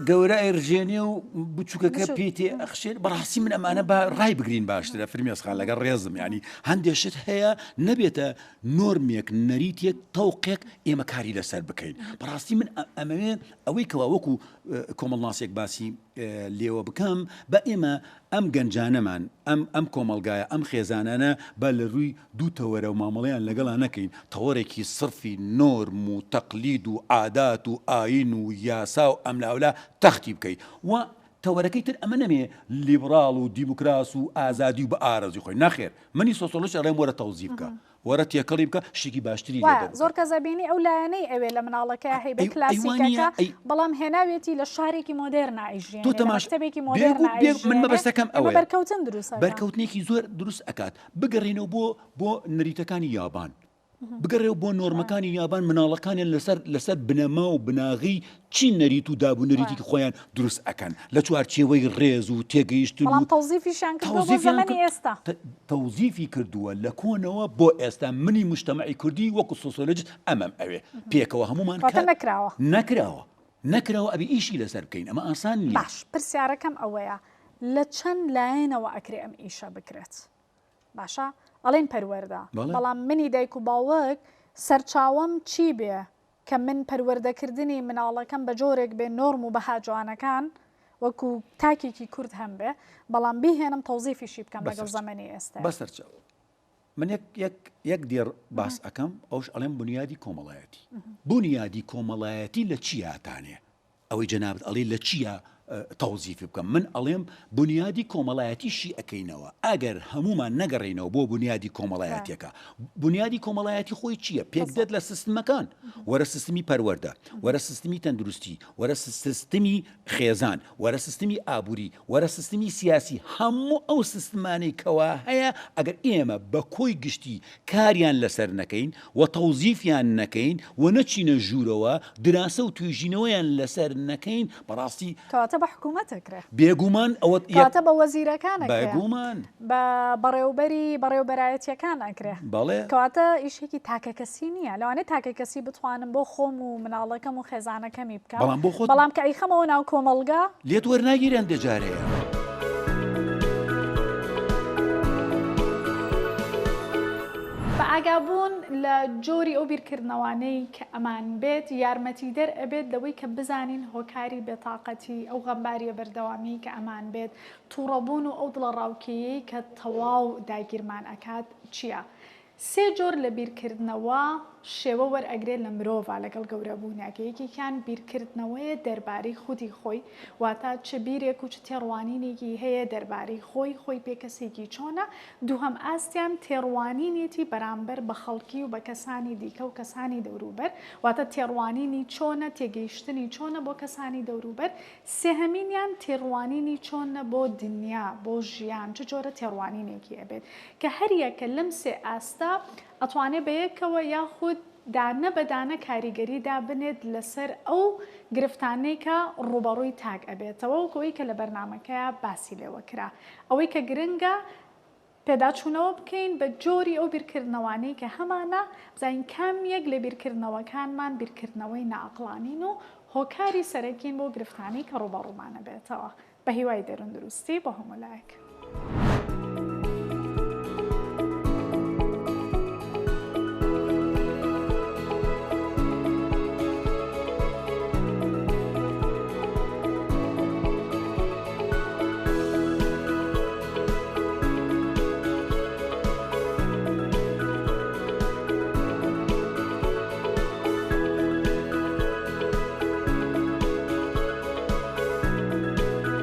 گەورە ئەرژێنێ و بچووکەکە پێێ ئەخشێت بەڕاستی من ئەمانە بە ڕای بگرین باشترە فرمێسخان لەگەڵ ڕێزم ینی هەندێشت هەیە نەبێتە نۆرمێک نەریتێک تەوقێک ئێمە کاری لەسەر بکەین بەڕاستی من ئەمەوێ ئەوەی کەوا وەکو کۆمەڵناسێک باسی لێوە بکەم بە ئێمە ئەم گەنجانەمان ئەم کۆمەلگایە ئەم خێزانانە بە لە ڕووی دوو تەوەرە و مامەڵەیان لەگەڵا نەکەین تەوەرێکی سرفی نۆرم و تەقلید و عادات و ئاین و یاسا و ئەملاولا تەختی بکەیت و تەوەرەکەی تر ئەمە نەمێ لیبراڵ و دیموکراس و ئازادی و بە ئارەزی خۆی ناخێر منی سۆسۆلۆژی ئەڵێم وەرە تەوزیف بکە وەرە تێکەڵی بکە شتێکی باشتری زۆر کەزەبینی ئەو لایەنەی ئەوێ لە مناڵەکە هەیە بە کلاسیکەکە بەڵام هێناوێتی لە شارێکی مۆدێرن ئایژێن تەماشەبێکی مۆدێرن من مەبەستەکەم ئەوە بەرکەوتن دروست بەرکەوتنێکی زۆر دروست ئەکات بگەڕێنەوە بۆ نەریتەکانی یابان بگەڕێەوە بۆ نۆرمەکانی یابان مناڵەکانیان لەسەر بنەما و بناغی چی نەریت و دابوو نەریتی خۆیان دروست ئەکەن لە چوارچێوەی ڕێز و تێگەیشتن و تەوزیفی کردووە لە کۆنەوە بۆ ئێستا منی مجتەمەعی کوردی وەکو سۆسیۆلۆژیست ئەمەم ئەوێ پێکەوە هەمومان نەکراوە ئەبێ ئیشی لەسەر بکەین ئەمە ئاسان نیە. باش پرسیارەکەم ئەوەیە لە چەند لایەنەوە ئەکرێ ئەم ئیشە بکرێت باشە ئەڵێن پەروەردە بەڵام منی دایک و باوەک سەرچاوەم چی بێ کە من پەروەردەکردنی مناڵەکەم بە جۆرێک بێ نۆرم و بەها جوانەکان وەکو تاکێکی کورد هەم بێ بەڵام بیهێنم تەوزیفیشی بکەم لەگەڵ زەمەنی ئێستا بەسەرچەوە من یەک دێر باس ئەەکەم ئەوش ئەڵێم بنیادی کۆمەڵایەتی بنیادی کۆمەڵایەتی لە چی هاتانێ ئەوەی جەنابەت ئەڵێ لە چییە تەوزیفی بکەم من ئەڵێم بنیادی کۆمەڵایەتیشی ئەەکەینەوە ئەگەر هەمومان نەگەڕێنەوە بۆ بنیادی کۆمەڵایەتیەکە بنیادی کۆمەڵایەتی خۆی چییە پێک دێت لە سیستمەکان وەرە سیستمی پەروەردە وەرە سیستمی تەندروستی وەرە سیستمی خێزان وەرە سیستمی ئابووری وەرە سیستمی سیاسی هەموو ئەو سیستمانەی کەوا هەیە ئەگەر ئێمە بە کۆی گشتی کاریان لەسەر نەکەین و تەوزیفیان نەکەین و نەچینە ژوورەوە دراسە و توێژینەوەیان لەسەر نەکەین بەڕاستی بە حکوومەتەکرێ بێگومان ئەوە کاتە بە وەزیرەکانە بێگومان بە بەڕێوبەرایەتیەکان ئەکرێ بەڵێ کەواتە ئیشێکی تاکە کەسی نییە لەوانێت تاکە کەسی بتوانم بۆ خۆم و مناڵەکەم و خێزانەکەمی بکەم بەڵام کە ئەیخەمەوە ناو کۆمەڵگا لێت وەرناگیران دەجارەیە بە ئاگابوون لە جۆری ئەو بیرکردنەوانەی کە ئەمان بێت یارمەتی دەر ئەبێت لەوەی کە بزانین هۆکاری بێتاقەتی ئەو غەمباریە بەردەوامی کە ئەمان بێت تووڕەبوون و ئەو دڵە ڕاوکەیەی کە تەواو داگیرمان ئەکات چییە؟ سێ جۆر لە بیرکردنەوە شێوە وەرئەگرێت لە مرۆڤ لەگەڵ گەورەبوونیاکەیەکیان بیرکردنەوەیە دەربارەی خودی خۆی واتە چ بیرێک و چ تێڕوانینێکی هەیە دەربارەی خۆی پێکەسێکی چۆنە دووهەم ئاستیان تێڕوانینێتی بەرامبەر بە خەڵکی و بە کەسانی دیکە و کەسانی دەوروبەر واتە تێڕوانینی چۆنە تێگەیشتنی چۆنە بۆ کەسانی دەوروبەر سێهەمینیان تێڕوانینی چۆنە بۆ دنیا بۆ ژیان چ جۆرە تێڕوانینێکی ئەبێت کە هەریەکە لەم سێ ئاستا ئەتوانێت بەیەکەوە یاخود دانە بەدانە کاریگەریدا بنێت لەسەر ئەو گرفتانەی کە ڕوبەڕووی تاک ئەبێتەوە وەکەوەی کە لە بەرنامەکەیە باسی لێوە کرا ئەوەی کە گرنگە پێداچوونەوە بکەین بە جۆری ئەو بیرکردنەوانەی کە هەمانە بزانین کامیەک لە بیرکردنەوەکانمان بیرکردنەوەی ناعەقڵانین و هۆکاری سەرەکین بۆ گرفتانەی کە ڕوبەڕوومانە بێتەوە بە هیوای دەرەندروستی بۆ هەموو لایەک.